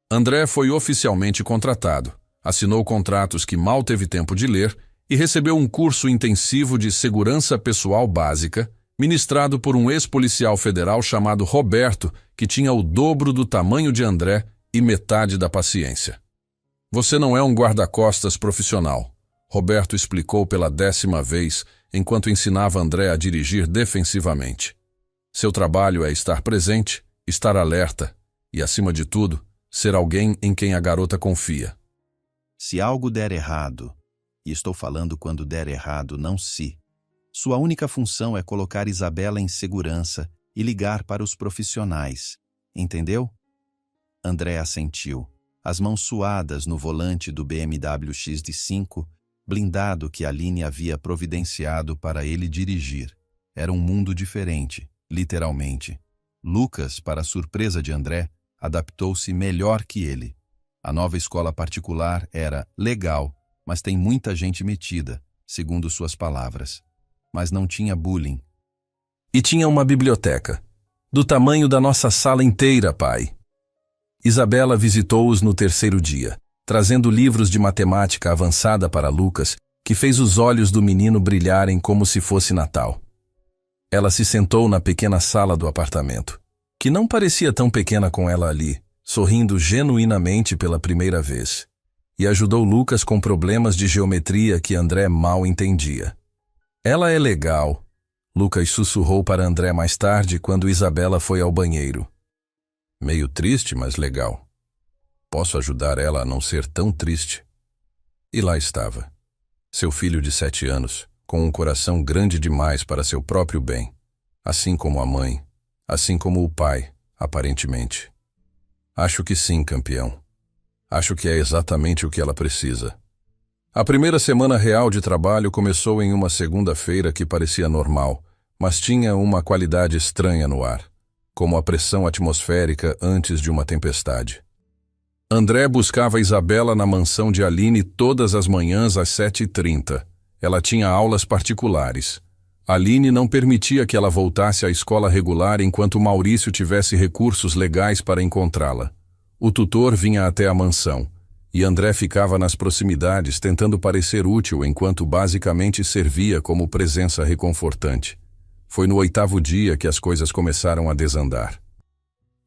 André foi oficialmente contratado, assinou contratos que mal teve tempo de ler e recebeu um curso intensivo de segurança pessoal básica, ministrado por um ex-policial federal chamado Roberto, que tinha o dobro do tamanho de André e metade da paciência. "Você não é um guarda-costas profissional", Roberto explicou pela 10ª vez, enquanto ensinava André a dirigir defensivamente. "Seu trabalho é estar presente, estar alerta e, acima de tudo, ser alguém em quem a garota confia." Se algo der errado, e estou falando quando der errado, não se, sua única função é colocar Isabela em segurança e ligar para os profissionais. Entendeu? André assentiu, as mãos suadas no volante do BMW XD5, blindado que Aline havia providenciado para ele dirigir. Era um mundo diferente, literalmente. Lucas, para surpresa de André, adaptou-se melhor que ele. A nova escola particular era legal, mas tem muita gente metida, segundo suas palavras. Mas não tinha bullying. E tinha uma biblioteca, do tamanho da nossa sala inteira, pai. Isabela visitou-os no 3º dia, trazendo livros de matemática avançada para Lucas, que fez os olhos do menino brilharem como se fosse Natal. Ela se sentou na pequena sala do apartamento, que não parecia tão pequena com ela ali, sorrindo genuinamente pela primeira vez, e ajudou Lucas com problemas de geometria que André mal entendia. Ela é legal, Lucas sussurrou para André mais tarde quando Isabela foi ao banheiro. Meio triste, mas legal. Posso ajudar ela a não ser tão triste? E lá estava, seu filho de 7 anos, com um coração grande demais para seu próprio bem, assim como a mãe, assim como o pai, aparentemente. Acho que sim, campeão. Acho que é exatamente o que ela precisa. A primeira semana real de trabalho começou em uma segunda-feira que parecia normal, mas tinha uma qualidade estranha no ar, como a pressão atmosférica antes de uma tempestade. André buscava Isabela na mansão de Aline todas as manhãs às 7h30. Ela tinha aulas particulares. Aline não permitia que ela voltasse à escola regular enquanto Maurício tivesse recursos legais para encontrá-la. O tutor vinha até a mansão, e André ficava nas proximidades tentando parecer útil enquanto basicamente servia como presença reconfortante. Foi no 8º dia que as coisas começaram a desandar.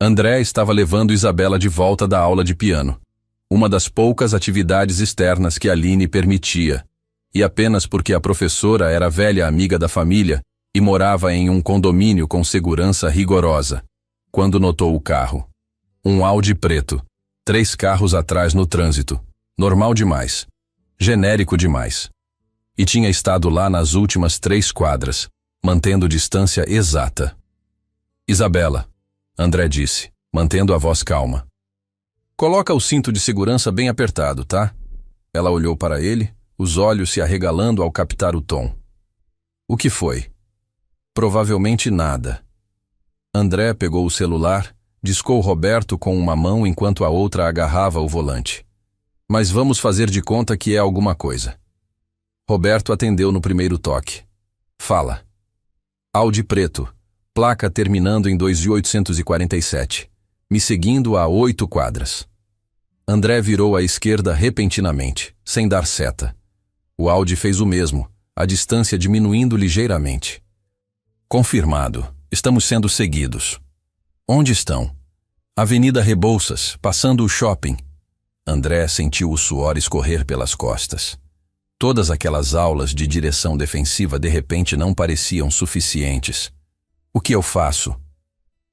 André estava levando Isabela de volta da aula de piano, uma das poucas atividades externas que Aline permitia, e apenas porque a professora era velha amiga da família e morava em um condomínio com segurança rigorosa, quando notou o carro. Um Audi preto, 3 carros atrás no trânsito, normal demais, genérico demais. E tinha estado lá nas últimas 3 quadras, mantendo distância exata. Isabela, André disse, mantendo a voz calma. Coloca o cinto de segurança bem apertado, tá? Ela olhou para ele, os olhos se arregalando ao captar o tom. O que foi? Provavelmente nada. André pegou o celular, discou Roberto com uma mão enquanto a outra agarrava o volante. Mas vamos fazer de conta que é alguma coisa. Roberto atendeu no primeiro toque. Fala. Audi preto. Placa terminando em 2847, me seguindo a 8 quadras. André virou à esquerda repentinamente, sem dar seta. O Audi fez o mesmo, a distância diminuindo ligeiramente. Confirmado, estamos sendo seguidos. Onde estão? Avenida Rebouças, passando o shopping. André sentiu o suor escorrer pelas costas. Todas aquelas aulas de direção defensiva de repente não pareciam suficientes. O que eu faço?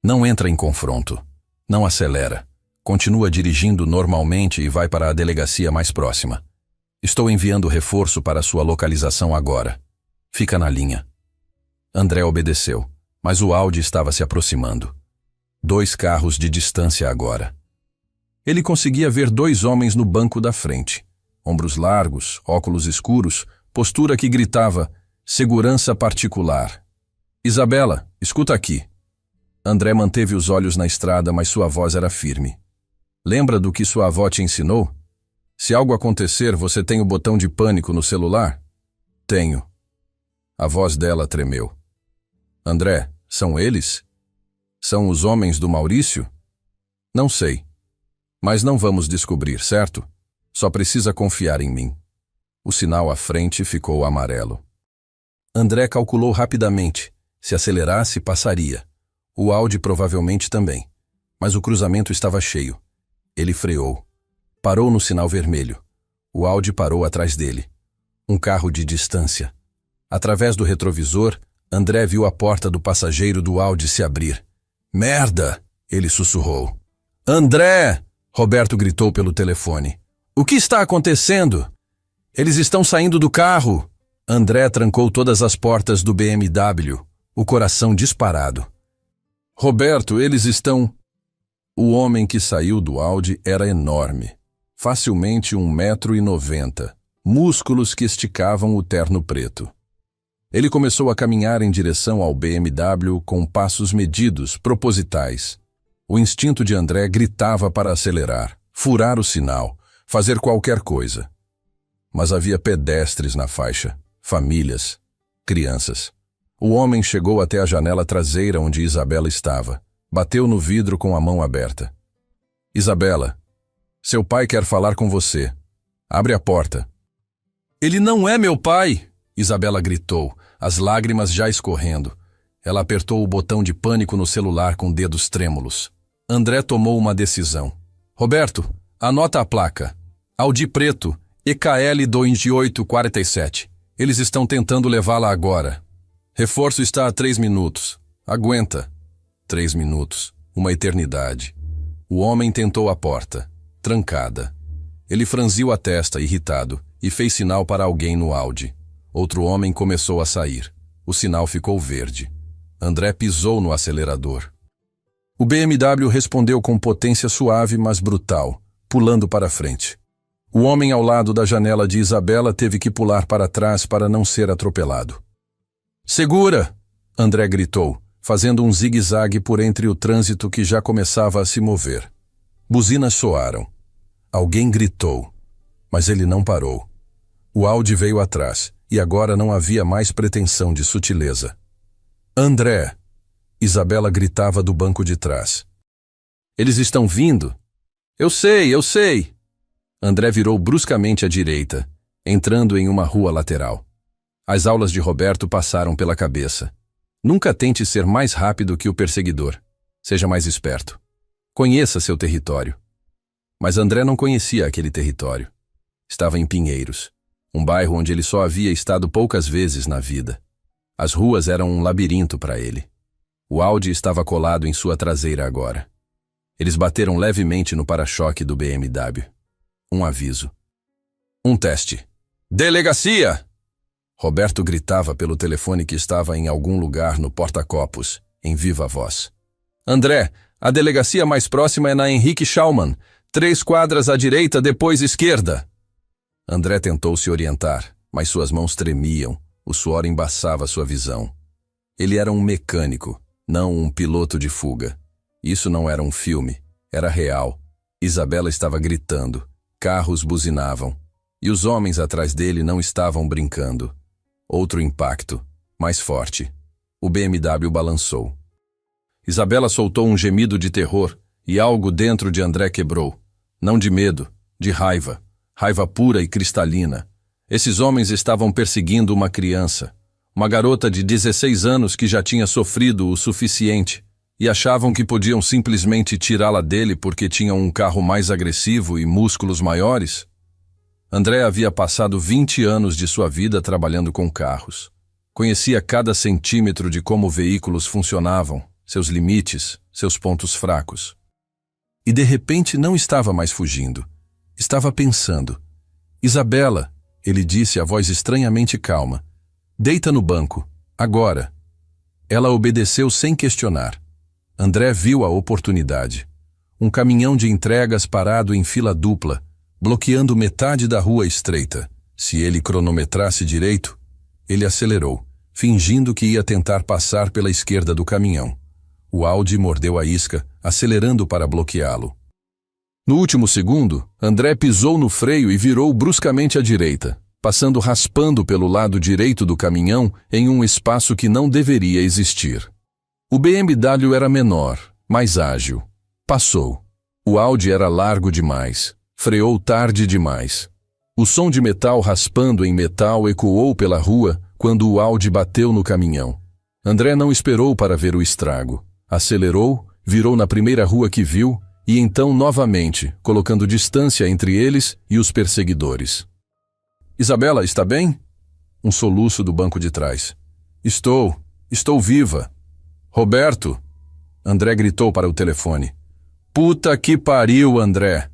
Não entra em confronto. Não acelera. Continua dirigindo normalmente e vai para a delegacia mais próxima. Estou enviando reforço para sua localização agora. Fica na linha. André obedeceu, mas o Audi estava se aproximando. 2 carros de distância agora. Ele conseguia ver 2 homens no banco da frente. Ombros largos, óculos escuros, postura que gritava, segurança particular. Isabela, escuta aqui. André manteve os olhos na estrada, mas sua voz era firme. Lembra do que sua avó te ensinou? Se algo acontecer, você tem o botão de pânico no celular? Tenho. A voz dela tremeu. André, são eles? São os homens do Maurício? Não sei. Mas não vamos descobrir, certo? Só precisa confiar em mim. O sinal à frente ficou amarelo. André calculou rapidamente. Se acelerasse, passaria. O Audi provavelmente também. Mas o cruzamento estava cheio. Ele freou. Parou no sinal vermelho. O Audi parou atrás dele. Um carro de distância. Através do retrovisor, André viu a porta do passageiro do Audi se abrir. Merda! Ele sussurrou. André! Roberto gritou pelo telefone. O que está acontecendo? Eles estão saindo do carro! André trancou todas as portas do BMW, o coração disparado. Roberto, eles estão... O homem que saiu do Audi era enorme, facilmente 1,90 m, músculos que esticavam o terno preto. Ele começou a caminhar em direção ao BMW com passos medidos, propositais. O instinto de André gritava para acelerar, furar o sinal, fazer qualquer coisa. Mas havia pedestres na faixa, famílias, crianças. O homem chegou até a janela traseira onde Isabela estava. Bateu no vidro com a mão aberta. Isabela, seu pai quer falar com você. Abre a porta. Ele não é meu pai! Isabela gritou, as lágrimas já escorrendo. Ela apertou o botão de pânico no celular com dedos trêmulos. André tomou uma decisão. Roberto, anota a placa. Audi preto, EKL 2847. Eles estão tentando levá-la agora. Reforço está a 3 minutos. Aguenta. 3 minutos. Uma eternidade. O homem tentou a porta. Trancada. Ele franziu a testa, irritado, e fez sinal para alguém no Audi. Outro homem começou a sair. O sinal ficou verde. André pisou no acelerador. O BMW respondeu com potência suave, mas brutal, pulando para frente. O homem ao lado da janela de Isabela teve que pular para trás para não ser atropelado. Segura! André gritou, fazendo um zigue-zague por entre o trânsito que já começava a se mover. Buzinas soaram. Alguém gritou, mas ele não parou. O Audi veio atrás, e agora não havia mais pretensão de sutileza. André! Isabela gritava do banco de trás. Eles estão vindo! Eu sei! André virou bruscamente à direita, entrando em uma rua lateral. As aulas de Roberto passaram pela cabeça. Nunca tente ser mais rápido que o perseguidor. Seja mais esperto. Conheça seu território. Mas André não conhecia aquele território. Estava em Pinheiros, um bairro onde ele só havia estado poucas vezes na vida. As ruas eram um labirinto para ele. O Audi estava colado em sua traseira agora. Eles bateram levemente no para-choque do BMW. Um aviso. Um teste. Delegacia! Roberto gritava pelo telefone que estava em algum lugar no porta-copos, em viva voz. André, a delegacia mais próxima é na Henrique Schaumann. 3 quadras à direita, depois esquerda. André tentou se orientar, mas suas mãos tremiam, o suor embaçava sua visão. Ele era um mecânico, não um piloto de fuga. Isso não era um filme, era real. Isabela estava gritando, carros buzinavam, e os homens atrás dele não estavam brincando. Outro impacto, mais forte. O BMW balançou. Isabela soltou um gemido de terror, e algo dentro de André quebrou. Não de medo, de raiva. Raiva pura e cristalina. Esses homens estavam perseguindo uma criança, uma garota de 16 anos que já tinha sofrido o suficiente, e achavam que podiam simplesmente tirá-la dele porque tinham um carro mais agressivo e músculos maiores? André havia passado 20 anos de sua vida trabalhando com carros. Conhecia cada centímetro de como veículos funcionavam, seus limites, seus pontos fracos. E de repente não estava mais fugindo. Estava pensando. Isabela, ele disse a voz estranhamente calma. Deita no banco, agora. Ela obedeceu sem questionar. André viu a oportunidade. Um caminhão de entregas parado em fila dupla, bloqueando metade da rua estreita. Se ele cronometrasse direito, ele acelerou, fingindo que ia tentar passar pela esquerda do caminhão. O Audi mordeu a isca, acelerando para bloqueá-lo. No último segundo, André pisou no freio e virou bruscamente à direita, passando raspando pelo lado direito do caminhão em um espaço que não deveria existir. O BMW era menor, mais ágil. Passou. O Audi era largo demais. Freou tarde demais. O som de metal raspando em metal ecoou pela rua quando o Audi bateu no caminhão. André não esperou para ver o estrago. Acelerou, virou na primeira rua que viu e então novamente, colocando distância entre eles e os perseguidores. Isabela, está bem? Um soluço do banco de trás. Estou viva. Roberto! André gritou para o telefone. Puta que pariu, André!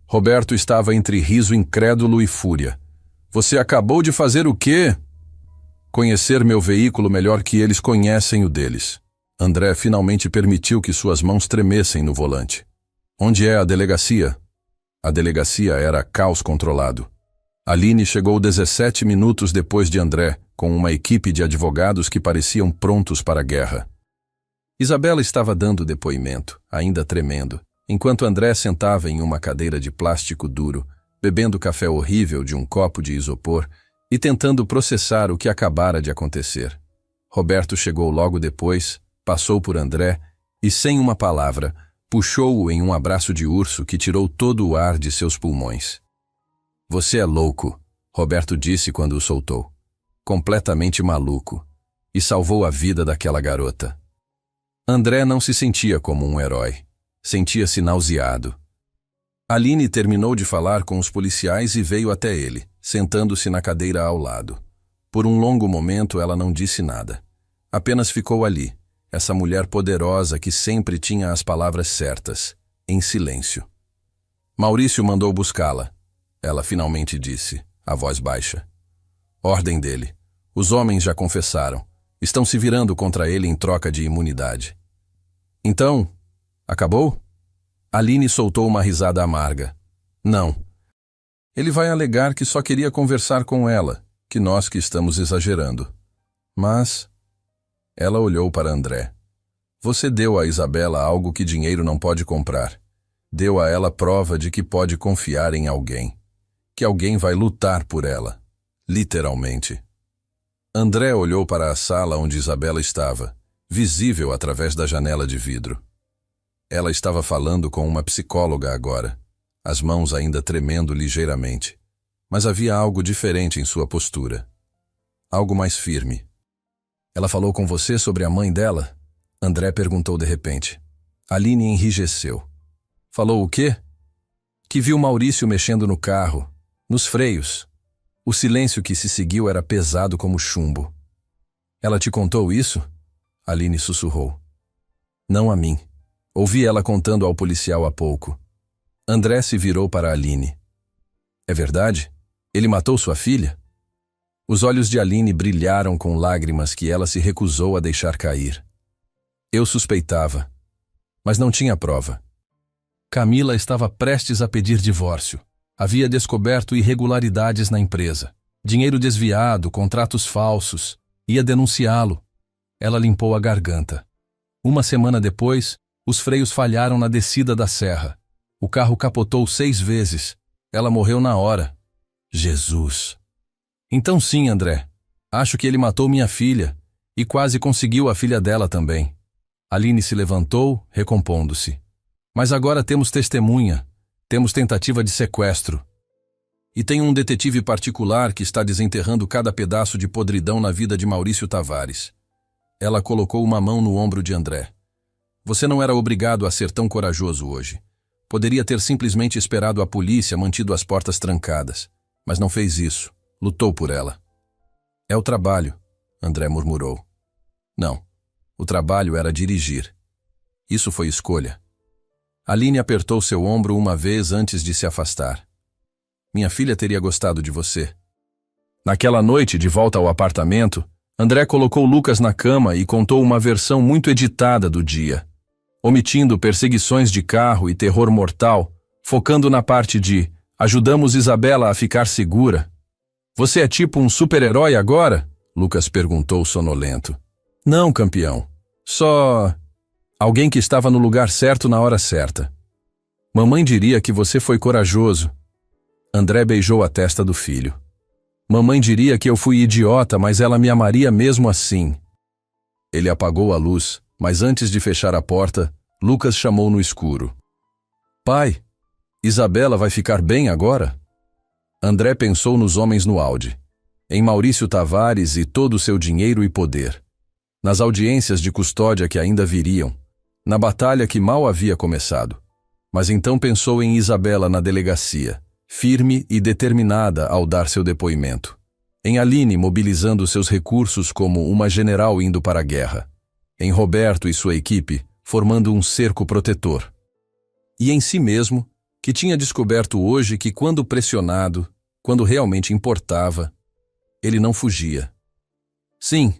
Roberto estava entre riso incrédulo e fúria. Você acabou de fazer o quê? Conhecer meu veículo melhor que eles conhecem o deles. André finalmente permitiu que suas mãos tremessem no volante. Onde é a delegacia? A delegacia era caos controlado. Aline chegou 17 minutos depois de André, com uma equipe de advogados que pareciam prontos para a guerra. Isabela estava dando depoimento, ainda tremendo, enquanto André sentava em uma cadeira de plástico duro, bebendo café horrível de um copo de isopor e tentando processar o que acabara de acontecer. Roberto chegou logo depois, passou por André e, sem uma palavra, puxou-o em um abraço de urso que tirou todo o ar de seus pulmões. Você é louco, Roberto disse quando o soltou. Completamente maluco. E salvou a vida daquela garota. André não se sentia como um herói. Sentia-se nauseado. Aline terminou de falar com os policiais e veio até ele, sentando-se na cadeira ao lado. Por um longo momento ela não disse nada. Apenas ficou ali, essa mulher poderosa que sempre tinha as palavras certas, em silêncio. Maurício mandou buscá-la. Ela finalmente disse, a voz baixa. Ordem dele. Os homens já confessaram. Estão se virando contra ele em troca de imunidade. Então, acabou? Aline soltou uma risada amarga. Não. Ele vai alegar que só queria conversar com ela, que nós que estamos exagerando. Mas... Ela olhou para André. Você deu a Isabela algo que dinheiro não pode comprar. Deu a ela prova de que pode confiar em alguém, que alguém vai lutar por ela, literalmente. André olhou para a sala onde Isabela estava, visível através da janela de vidro. Ela estava falando com uma psicóloga agora, as mãos ainda tremendo ligeiramente, mas havia algo diferente em sua postura. Algo mais firme. Ela falou com você sobre a mãe dela? André perguntou de repente. Aline enrijeceu. Falou o quê? Que viu Maurício mexendo no carro, nos freios. O silêncio que se seguiu era pesado como chumbo. Ela te contou isso? Aline sussurrou. Não a mim. Ouvi ela contando ao policial há pouco. André se virou para Aline. É verdade? Ele matou sua filha? Os olhos de Aline brilharam com lágrimas que ela se recusou a deixar cair. Eu suspeitava, mas não tinha prova. Camila estava prestes a pedir divórcio. Havia descoberto irregularidades na empresa. Dinheiro desviado, contratos falsos. Ia denunciá-lo. Ela limpou a garganta. Uma semana depois, os freios falharam na descida da serra. O carro capotou 6 vezes. Ela morreu na hora. Jesus! Então sim, André. Acho que ele matou minha filha. E quase conseguiu a filha dela também. Aline se levantou, recompondo-se. Mas agora temos testemunha. Temos tentativa de sequestro. E tem um detetive particular que está desenterrando cada pedaço de podridão na vida de Maurício Tavares. Ela colocou uma mão no ombro de André. Você não era obrigado a ser tão corajoso hoje. Poderia ter simplesmente esperado a polícia, mantido as portas trancadas. Mas não fez isso. Lutou por ela. É o trabalho, André murmurou. Não. O trabalho era dirigir. Isso foi escolha. Aline apertou seu ombro uma vez antes de se afastar. Minha filha teria gostado de você. Naquela noite, de volta ao apartamento, André colocou Lucas na cama e contou uma versão muito editada do dia, omitindo perseguições de carro e terror mortal, focando na parte de ajudamos Isabela a ficar segura. Você é tipo um super-herói agora? Lucas perguntou sonolento. Não, campeão. Só alguém que estava no lugar certo na hora certa. Mamãe diria que você foi corajoso. André beijou a testa do filho. Mamãe diria que eu fui idiota, mas ela me amaria mesmo assim. Ele apagou a luz, mas antes de fechar a porta, Lucas chamou no escuro. Pai, Isabela vai ficar bem agora? André pensou nos homens no Audi, em Maurício Tavares e todo o seu dinheiro e poder, nas audiências de custódia que ainda viriam, na batalha que mal havia começado. Mas então pensou em Isabela na delegacia, firme e determinada ao dar seu depoimento. Em Aline mobilizando seus recursos como uma general indo para a guerra. Em Roberto e sua equipe formando um cerco protetor. E em si mesmo, que tinha descoberto hoje que quando pressionado, quando realmente importava, ele não fugia. Sim,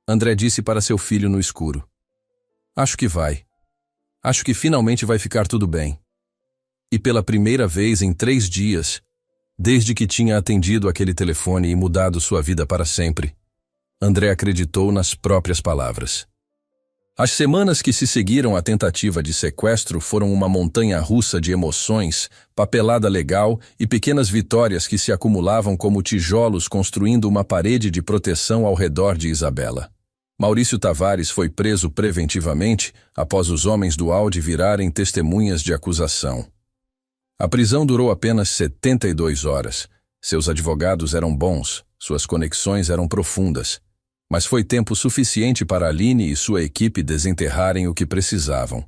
André disse para seu filho no escuro. Acho que vai. Acho que finalmente vai ficar tudo bem. E pela primeira vez em 3 dias, desde que tinha atendido aquele telefone e mudado sua vida para sempre, André acreditou nas próprias palavras. As semanas que se seguiram à tentativa de sequestro foram uma montanha-russa de emoções, papelada legal e pequenas vitórias que se acumulavam como tijolos construindo uma parede de proteção ao redor de Isabela. Maurício Tavares foi preso preventivamente após os homens do Audi virarem testemunhas de acusação. A prisão durou apenas 72 horas. Seus advogados eram bons, suas conexões eram profundas. Mas foi tempo suficiente para Aline e sua equipe desenterrarem o que precisavam.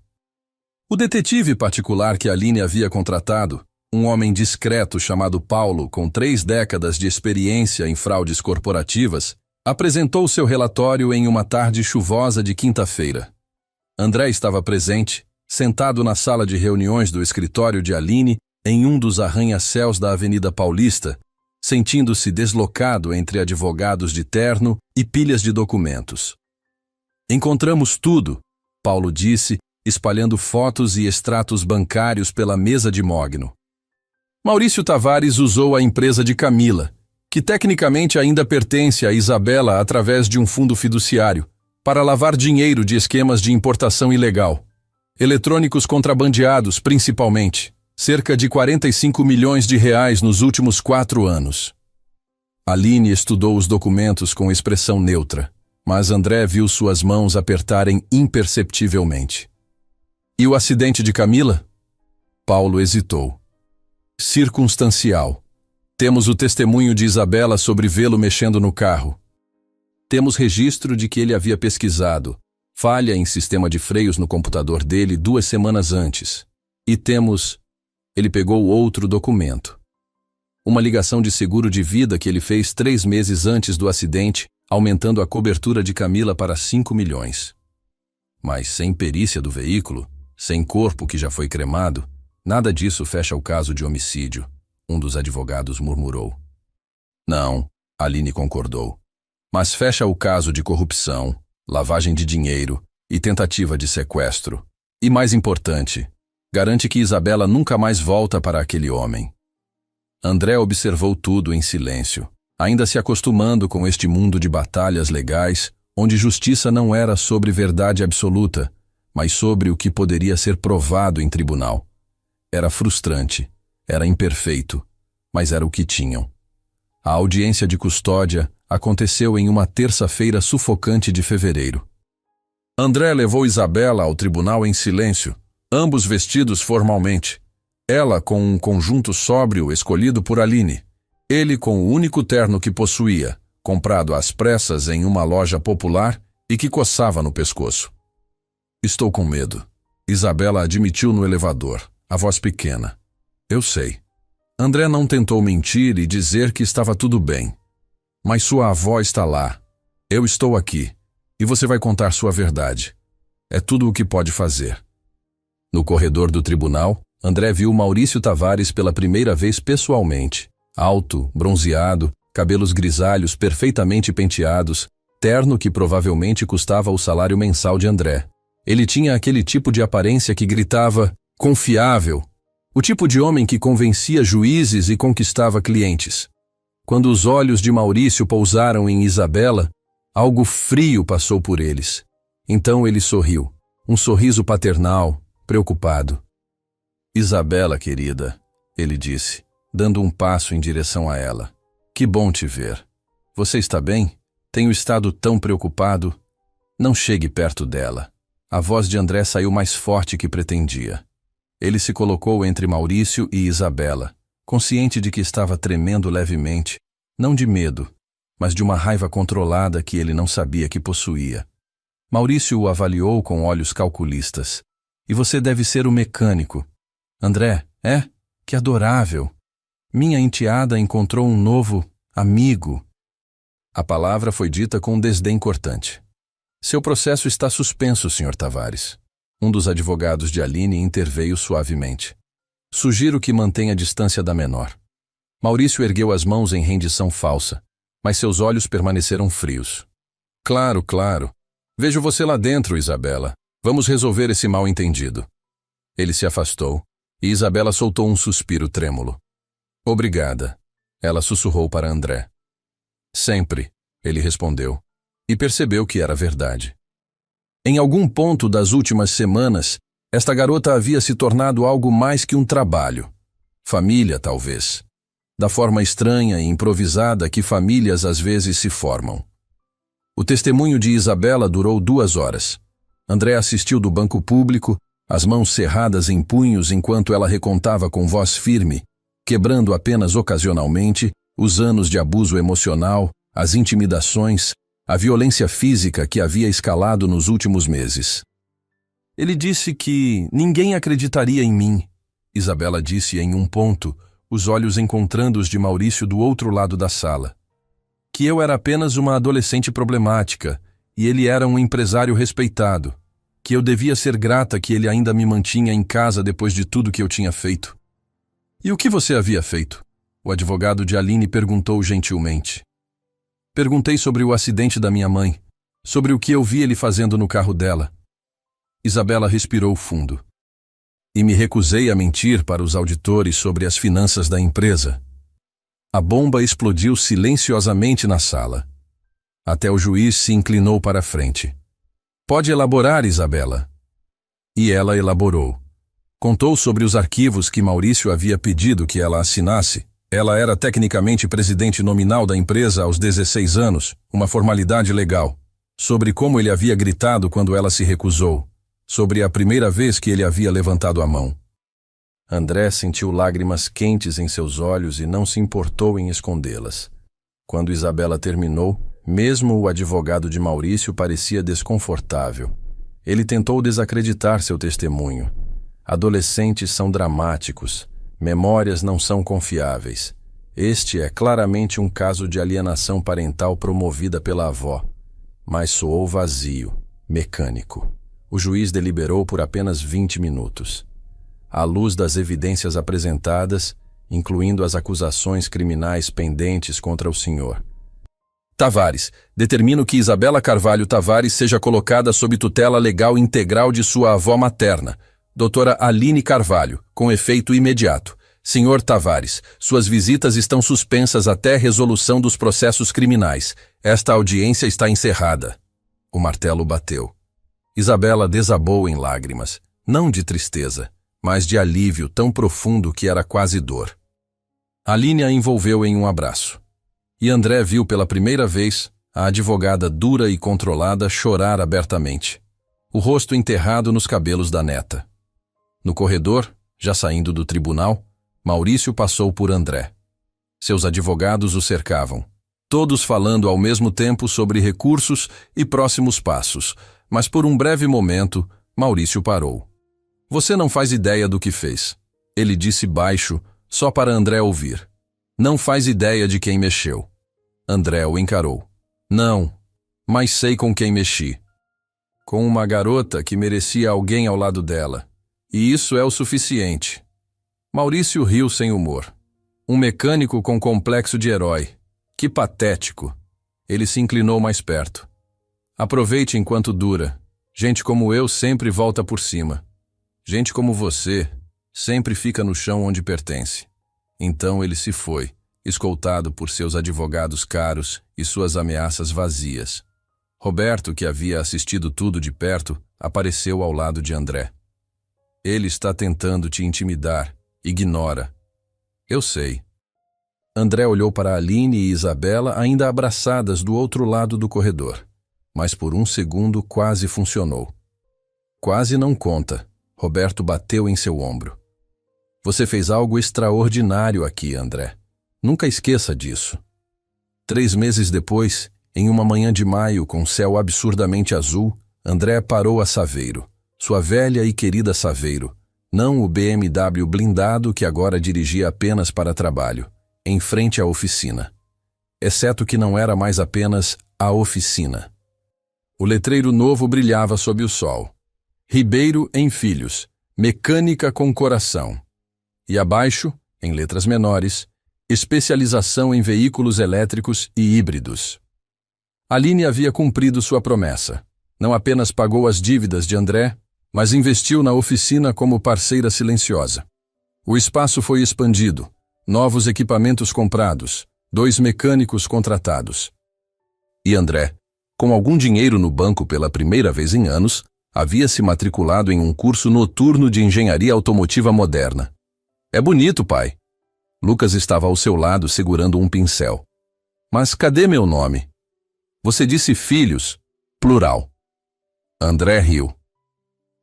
O detetive particular que Aline havia contratado, um homem discreto chamado Paulo, com 3 décadas de experiência em fraudes corporativas, apresentou seu relatório em uma tarde chuvosa de quinta-feira. André estava presente, sentado na sala de reuniões do escritório de Aline, em um dos arranha-céus da Avenida Paulista, sentindo-se deslocado entre advogados de terno e pilhas de documentos. Encontramos tudo, Paulo disse, espalhando fotos e extratos bancários pela mesa de mogno. Maurício Tavares usou a empresa de Camila, que tecnicamente ainda pertence a Isabela através de um fundo fiduciário, para lavar dinheiro de esquemas de importação ilegal. Eletrônicos contrabandeados, principalmente. Cerca de 45 milhões de reais nos últimos 4 anos. Aline estudou os documentos com expressão neutra, mas André viu suas mãos apertarem imperceptivelmente. E o acidente de Camila? Paulo hesitou. Circunstancial. Temos o testemunho de Isabela sobre vê-lo mexendo no carro. Temos registro de que ele havia pesquisado falha em sistema de freios no computador dele 2 semanas antes. E temos... Ele pegou outro documento. Uma ligação de seguro de vida que ele fez 3 meses antes do acidente, aumentando a cobertura de Camila para 5 milhões. Mas sem perícia do veículo, sem corpo que já foi cremado, nada disso fecha o caso de homicídio, um dos advogados murmurou. Não, Aline concordou. Mas fecha o caso de corrupção, lavagem de dinheiro e tentativa de sequestro. E mais importante, garante que Isabela nunca mais volta para aquele homem. André observou tudo em silêncio, ainda se acostumando com este mundo de batalhas legais, onde justiça não era sobre verdade absoluta, mas sobre o que poderia ser provado em tribunal. Era frustrante, era imperfeito, mas era o que tinham. A audiência de custódia aconteceu em uma terça-feira sufocante de fevereiro. André levou Isabela ao tribunal em silêncio, ambos vestidos formalmente. Ela com um conjunto sóbrio escolhido por Aline. Ele com o único terno que possuía, comprado às pressas em uma loja popular e que coçava no pescoço. Estou com medo. Isabela admitiu no elevador, a voz pequena. Eu sei. André não tentou mentir e dizer que estava tudo bem. Mas sua avó está lá. Eu estou aqui. E você vai contar sua verdade. É tudo o que pode fazer. No corredor do tribunal, André viu Maurício Tavares pela primeira vez pessoalmente. Alto, bronzeado, cabelos grisalhos perfeitamente penteados, terno que provavelmente custava o salário mensal de André. Ele tinha aquele tipo de aparência que gritava, confiável. O tipo de homem que convencia juízes e conquistava clientes. Quando os olhos de Maurício pousaram em Isabela, algo frio passou por eles. Então ele sorriu, um sorriso paternal, preocupado. Isabela, querida, ele disse, dando um passo em direção a ela. Que bom te ver. Você está bem? Tenho estado tão preocupado. Não chegue perto dela. A voz de André saiu mais forte que pretendia. Ele se colocou entre Maurício e Isabela, consciente de que estava tremendo levemente, não de medo, mas de uma raiva controlada que ele não sabia que possuía. Maurício o avaliou com olhos calculistas. E você deve ser o mecânico. André, é? Que adorável. Minha enteada encontrou um novo amigo. A palavra foi dita com um desdém cortante. Seu processo está suspenso, Sr. Tavares. Um dos advogados de Aline interveio suavemente. Sugiro que mantenha a distância da menor. Maurício ergueu as mãos em rendição falsa, mas seus olhos permaneceram frios. Claro, claro. Vejo você lá dentro, Isabela. Vamos resolver esse mal-entendido. Ele se afastou, e Isabela soltou um suspiro trêmulo. Obrigada, ela sussurrou para André. Sempre, ele respondeu, e percebeu que era verdade. Em algum ponto das últimas semanas, esta garota havia se tornado algo mais que um trabalho. Família, talvez. Da forma estranha e improvisada que famílias às vezes se formam. O testemunho de Isabela durou 2 horas. André assistiu do banco público, as mãos cerradas em punhos enquanto ela recontava com voz firme, quebrando apenas ocasionalmente, os anos de abuso emocional, as intimidações, a violência física que havia escalado nos últimos meses. Ele disse que ninguém acreditaria em mim, Isabela disse em um ponto, os olhos encontrando os de Maurício do outro lado da sala. Que eu era apenas uma adolescente problemática, e ele era um empresário respeitado, que eu devia ser grata que ele ainda me mantinha em casa depois de tudo que eu tinha feito. E o que você havia feito? O advogado de Aline perguntou gentilmente. Perguntei sobre o acidente da minha mãe, sobre o que eu vi ele fazendo no carro dela. Isabela respirou fundo. E me recusei a mentir para os auditores sobre as finanças da empresa. A bomba explodiu silenciosamente na sala. Até o juiz se inclinou para a frente. Pode elaborar, Isabela. E ela elaborou. Contou sobre os arquivos que Maurício havia pedido que ela assinasse. Ela era tecnicamente presidente nominal da empresa aos 16 anos, uma formalidade legal. Sobre como ele havia gritado quando ela se recusou. Sobre a primeira vez que ele havia levantado a mão. André sentiu lágrimas quentes em seus olhos e não se importou em escondê-las. Quando Isabela terminou, mesmo o advogado de Maurício parecia desconfortável. Ele tentou desacreditar seu testemunho. Adolescentes são dramáticos. Memórias não são confiáveis. Este é claramente um caso de alienação parental promovida pela avó. Mas soou vazio, mecânico. O juiz deliberou por apenas 20 minutos. À luz das evidências apresentadas, incluindo as acusações criminais pendentes contra o senhor. Tavares, determino que Isabela Carvalho Tavares seja colocada sob tutela legal integral de sua avó materna, doutora Aline Carvalho, com efeito imediato. Senhor Tavares, suas visitas estão suspensas até resolução dos processos criminais. Esta audiência está encerrada. O martelo bateu. Isabela desabou em lágrimas, não de tristeza, mas de alívio tão profundo que era quase dor. Aline a envolveu em um abraço. E André viu pela primeira vez a advogada dura e controlada chorar abertamente, o rosto enterrado nos cabelos da neta. No corredor, já saindo do tribunal, Maurício passou por André. Seus advogados o cercavam, todos falando ao mesmo tempo sobre recursos e próximos passos, mas por um breve momento, Maurício parou. Você não faz ideia do que fez. Ele disse baixo, só para André ouvir. Não faz ideia de quem mexeu. André o encarou. Não, mas sei com quem mexi. Com uma garota que merecia alguém ao lado dela. E isso é o suficiente. Maurício riu sem humor. Um mecânico com complexo de herói. Que patético. Ele se inclinou mais perto. Aproveite enquanto dura. Gente como eu sempre volta por cima. Gente como você sempre fica no chão onde pertence. Então ele se foi, escoltado por seus advogados caros e suas ameaças vazias. Roberto, que havia assistido tudo de perto, apareceu ao lado de André. Ele está tentando te intimidar. Ignora. Eu sei. André olhou para Aline e Isabela ainda abraçadas do outro lado do corredor. Mas por um segundo quase funcionou. Quase não conta. Roberto bateu em seu ombro. Você fez algo extraordinário aqui, André. Nunca esqueça disso. 3 meses depois, em uma manhã de maio com céu absurdamente azul, André parou a Saveiro. Sua velha e querida Saveiro. Não o BMW blindado que agora dirigia apenas para trabalho, em frente à oficina. Exceto que não era mais apenas a oficina. O letreiro novo brilhava sob o sol. Ribeiro em Filhos, mecânica com coração. E abaixo, em letras menores, especialização em veículos elétricos e híbridos. Aline havia cumprido sua promessa. Não apenas pagou as dívidas de André, mas investiu na oficina como parceira silenciosa. O espaço foi expandido, novos equipamentos comprados, 2 mecânicos contratados. E André, com algum dinheiro no banco pela primeira vez em anos, havia se matriculado em um curso noturno de engenharia automotiva moderna. É bonito, pai. Lucas estava ao seu lado segurando um pincel. Mas cadê meu nome? Você disse filhos, plural. André riu.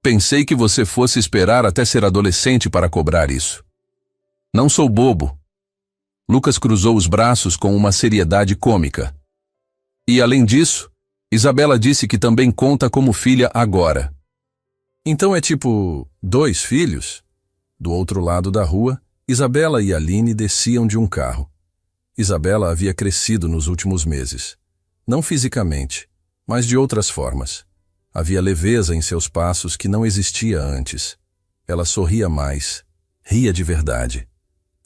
Pensei que você fosse esperar até ser adolescente para cobrar isso. Não sou bobo. Lucas cruzou os braços com uma seriedade cômica. E além disso, Isabela disse que também conta como filha agora. Então é tipo 2 filhos? Do outro lado da rua, Isabela e Aline desciam de um carro. Isabela havia crescido nos últimos meses. Não fisicamente, mas de outras formas. Havia leveza em seus passos que não existia antes. Ela sorria mais, ria de verdade.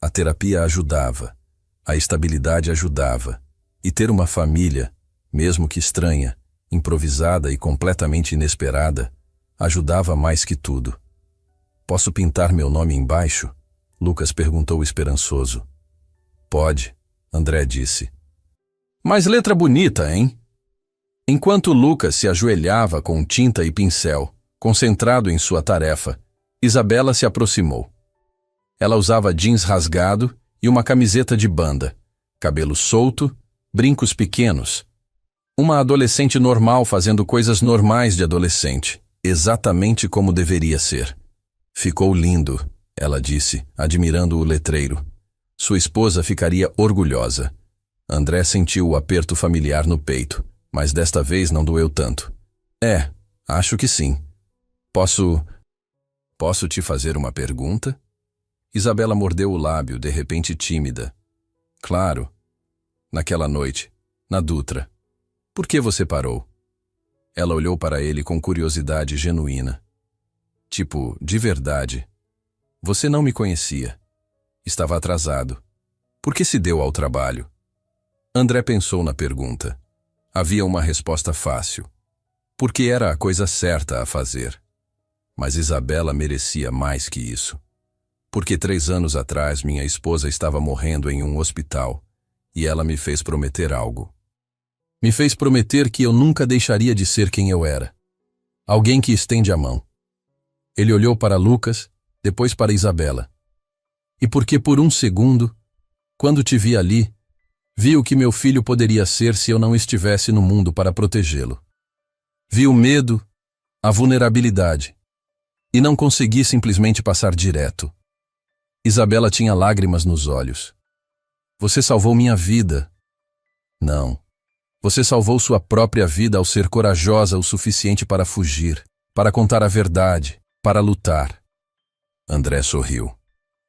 A terapia ajudava, a estabilidade ajudava. E ter uma família, mesmo que estranha, improvisada e completamente inesperada, ajudava mais que tudo. Posso pintar meu nome embaixo? Lucas perguntou esperançoso. Pode, André disse. Mas letra bonita, hein? Enquanto Lucas se ajoelhava com tinta e pincel, Concentrado em sua tarefa, Isabela se aproximou. Ela usava jeans rasgado e uma camiseta de banda, cabelo solto, brincos pequenos. Uma adolescente normal fazendo coisas normais de adolescente, exatamente como deveria ser. Ficou lindo, ela disse, admirando o letreiro. Sua esposa ficaria orgulhosa. André sentiu o aperto familiar no peito, mas desta vez não doeu tanto. Acho que sim. Posso te fazer uma pergunta? Isabela mordeu o lábio, de repente tímida. Claro. Naquela noite, na Dutra. Por que você parou? Ela olhou para ele com curiosidade genuína. Tipo, de verdade. Você não me conhecia. Estava atrasado. Por que se deu ao trabalho? André pensou na pergunta. Havia uma resposta fácil. Porque era a coisa certa a fazer. Mas Isabela merecia mais que isso. Porque 3 anos atrás minha esposa estava morrendo em um hospital e ela me fez prometer algo. Me fez prometer que eu nunca deixaria de ser quem eu era. Alguém que estende a mão. Ele olhou para Lucas, depois para Isabela. E porque por um segundo, quando te vi ali, vi o que meu filho poderia ser se eu não estivesse no mundo para protegê-lo. Vi o medo, a vulnerabilidade. E não consegui simplesmente passar direto. Isabela tinha lágrimas nos olhos. Você salvou minha vida. Não. Você salvou sua própria vida ao ser corajosa o suficiente para fugir, para contar a verdade, para lutar. André sorriu.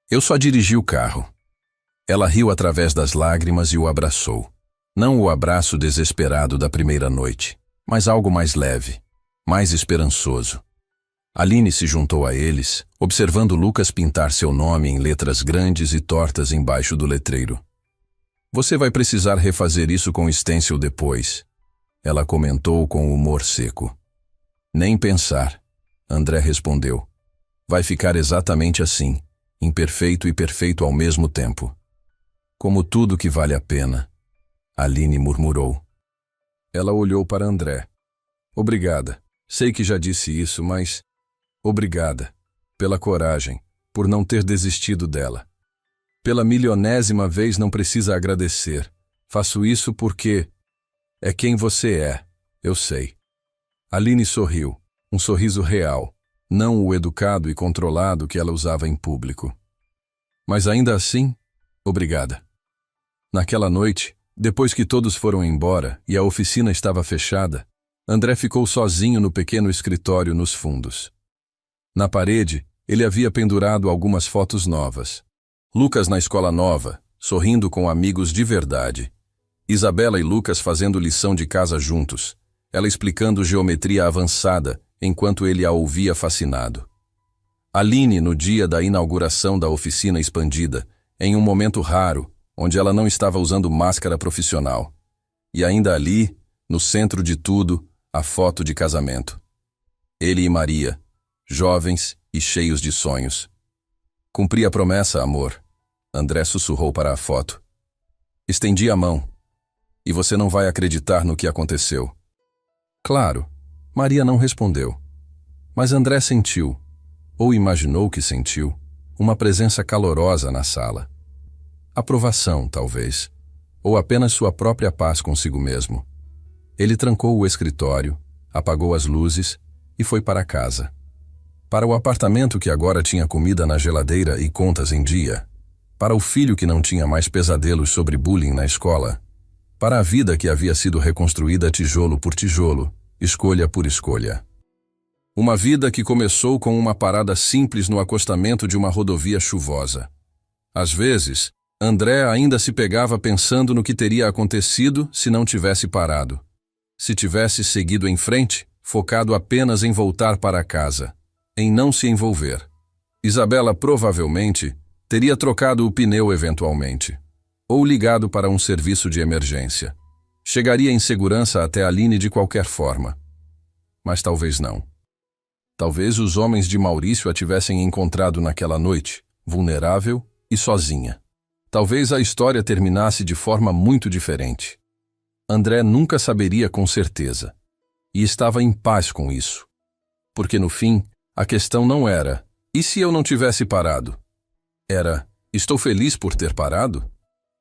Eu só dirigi o carro. Ela riu através das lágrimas e o abraçou. Não o abraço desesperado da primeira noite, mas algo mais leve, mais esperançoso. Aline se juntou a eles, observando Lucas pintar seu nome em letras grandes e tortas embaixo do letreiro. Você vai precisar refazer isso com stencil depois, ela comentou com humor seco. Nem pensar, André respondeu. Vai ficar exatamente assim, imperfeito e perfeito ao mesmo tempo. Como tudo que vale a pena, Aline murmurou. Ela olhou para André. Obrigada, sei que já disse isso, mas... Obrigada, pela coragem, por não ter desistido dela. Pela milionésima vez não precisa agradecer. Faço isso porque é quem você é, eu sei. Aline sorriu, um sorriso real, não o educado e controlado que ela usava em público. Mas ainda assim, obrigada. Naquela noite, depois que todos foram embora e a oficina estava fechada, André ficou sozinho no pequeno escritório nos fundos. Na parede, ele havia pendurado algumas fotos novas. Lucas na escola nova, sorrindo com amigos de verdade. Isabela e Lucas fazendo lição de casa juntos, ela explicando geometria avançada, enquanto ele a ouvia fascinado. Aline no dia da inauguração da oficina expandida, em um momento raro, onde ela não estava usando máscara profissional. E ainda ali, no centro de tudo, a foto de casamento. Ele e Maria, jovens e cheios de sonhos. Cumpri a promessa, amor. André sussurrou para a foto. Estendi a mão. E você não vai acreditar no que aconteceu. Claro, Maria não respondeu. Mas André sentiu, ou imaginou que sentiu, uma presença calorosa na sala. Aprovação, talvez, ou apenas sua própria paz consigo mesmo. Ele trancou o escritório, apagou as luzes e foi para casa. Para o apartamento que agora tinha comida na geladeira e contas em dia. Para o filho que não tinha mais pesadelos sobre bullying na escola. Para a vida que havia sido reconstruída tijolo por tijolo, escolha por escolha. Uma vida que começou com uma parada simples no acostamento de uma rodovia chuvosa. Às vezes, André ainda se pegava pensando no que teria acontecido se não tivesse parado. Se tivesse seguido em frente, focado apenas em voltar para casa. Em não se envolver. Isabela provavelmente teria trocado o pneu eventualmente, ou ligado para um serviço de emergência. Chegaria em segurança até Aline de qualquer forma. Mas talvez não. Talvez os homens de Maurício a tivessem encontrado naquela noite, vulnerável e sozinha. Talvez a história terminasse de forma muito diferente. André nunca saberia com certeza, e estava em paz com isso. porque no fim, a questão não era, e se eu não tivesse parado? Era, estou feliz por ter parado?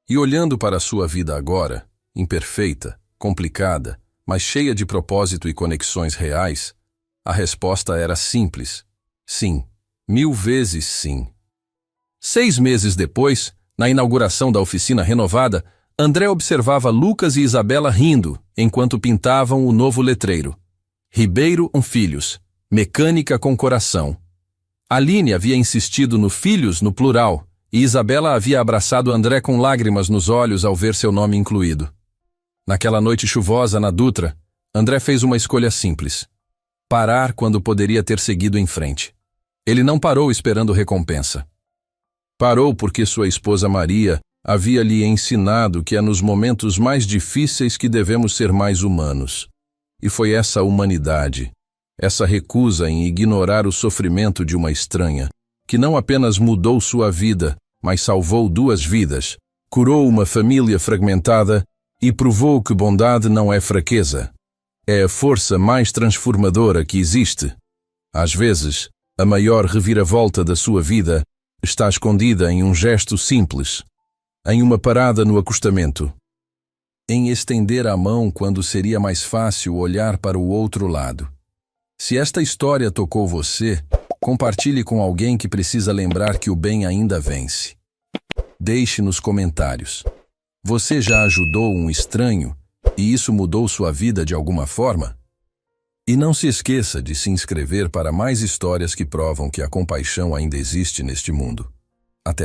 E olhando para a sua vida agora, imperfeita, complicada, mas cheia de propósito e conexões reais, a resposta era simples. Sim, 1000 vezes sim. 6 meses depois, na inauguração da oficina renovada, André observava Lucas e Isabela rindo enquanto pintavam o novo letreiro. Ribeiro Filhos, mecânica com coração. Aline havia insistido no filhos no plural e Isabela havia abraçado André com lágrimas nos olhos ao ver seu nome incluído. Naquela noite chuvosa na Dutra, André fez uma escolha simples. Parar quando poderia ter seguido em frente. Ele não parou esperando recompensa. Parou porque sua esposa Maria havia lhe ensinado que é nos momentos mais difíceis que devemos ser mais humanos. E foi essa humanidade, essa recusa em ignorar o sofrimento de uma estranha, que não apenas mudou sua vida, mas salvou 2 vidas, curou uma família fragmentada e provou que bondade não é fraqueza. É a força mais transformadora que existe. Às vezes, a maior reviravolta da sua vida está escondida em um gesto simples, em uma parada no acostamento, em estender a mão quando seria mais fácil olhar para o outro lado. Se esta história tocou você, compartilhe com alguém que precisa lembrar que o bem ainda vence. Deixe nos comentários. Você já ajudou um estranho e isso mudou sua vida de alguma forma? E não se esqueça de se inscrever para mais histórias que provam que a compaixão ainda existe neste mundo. Até a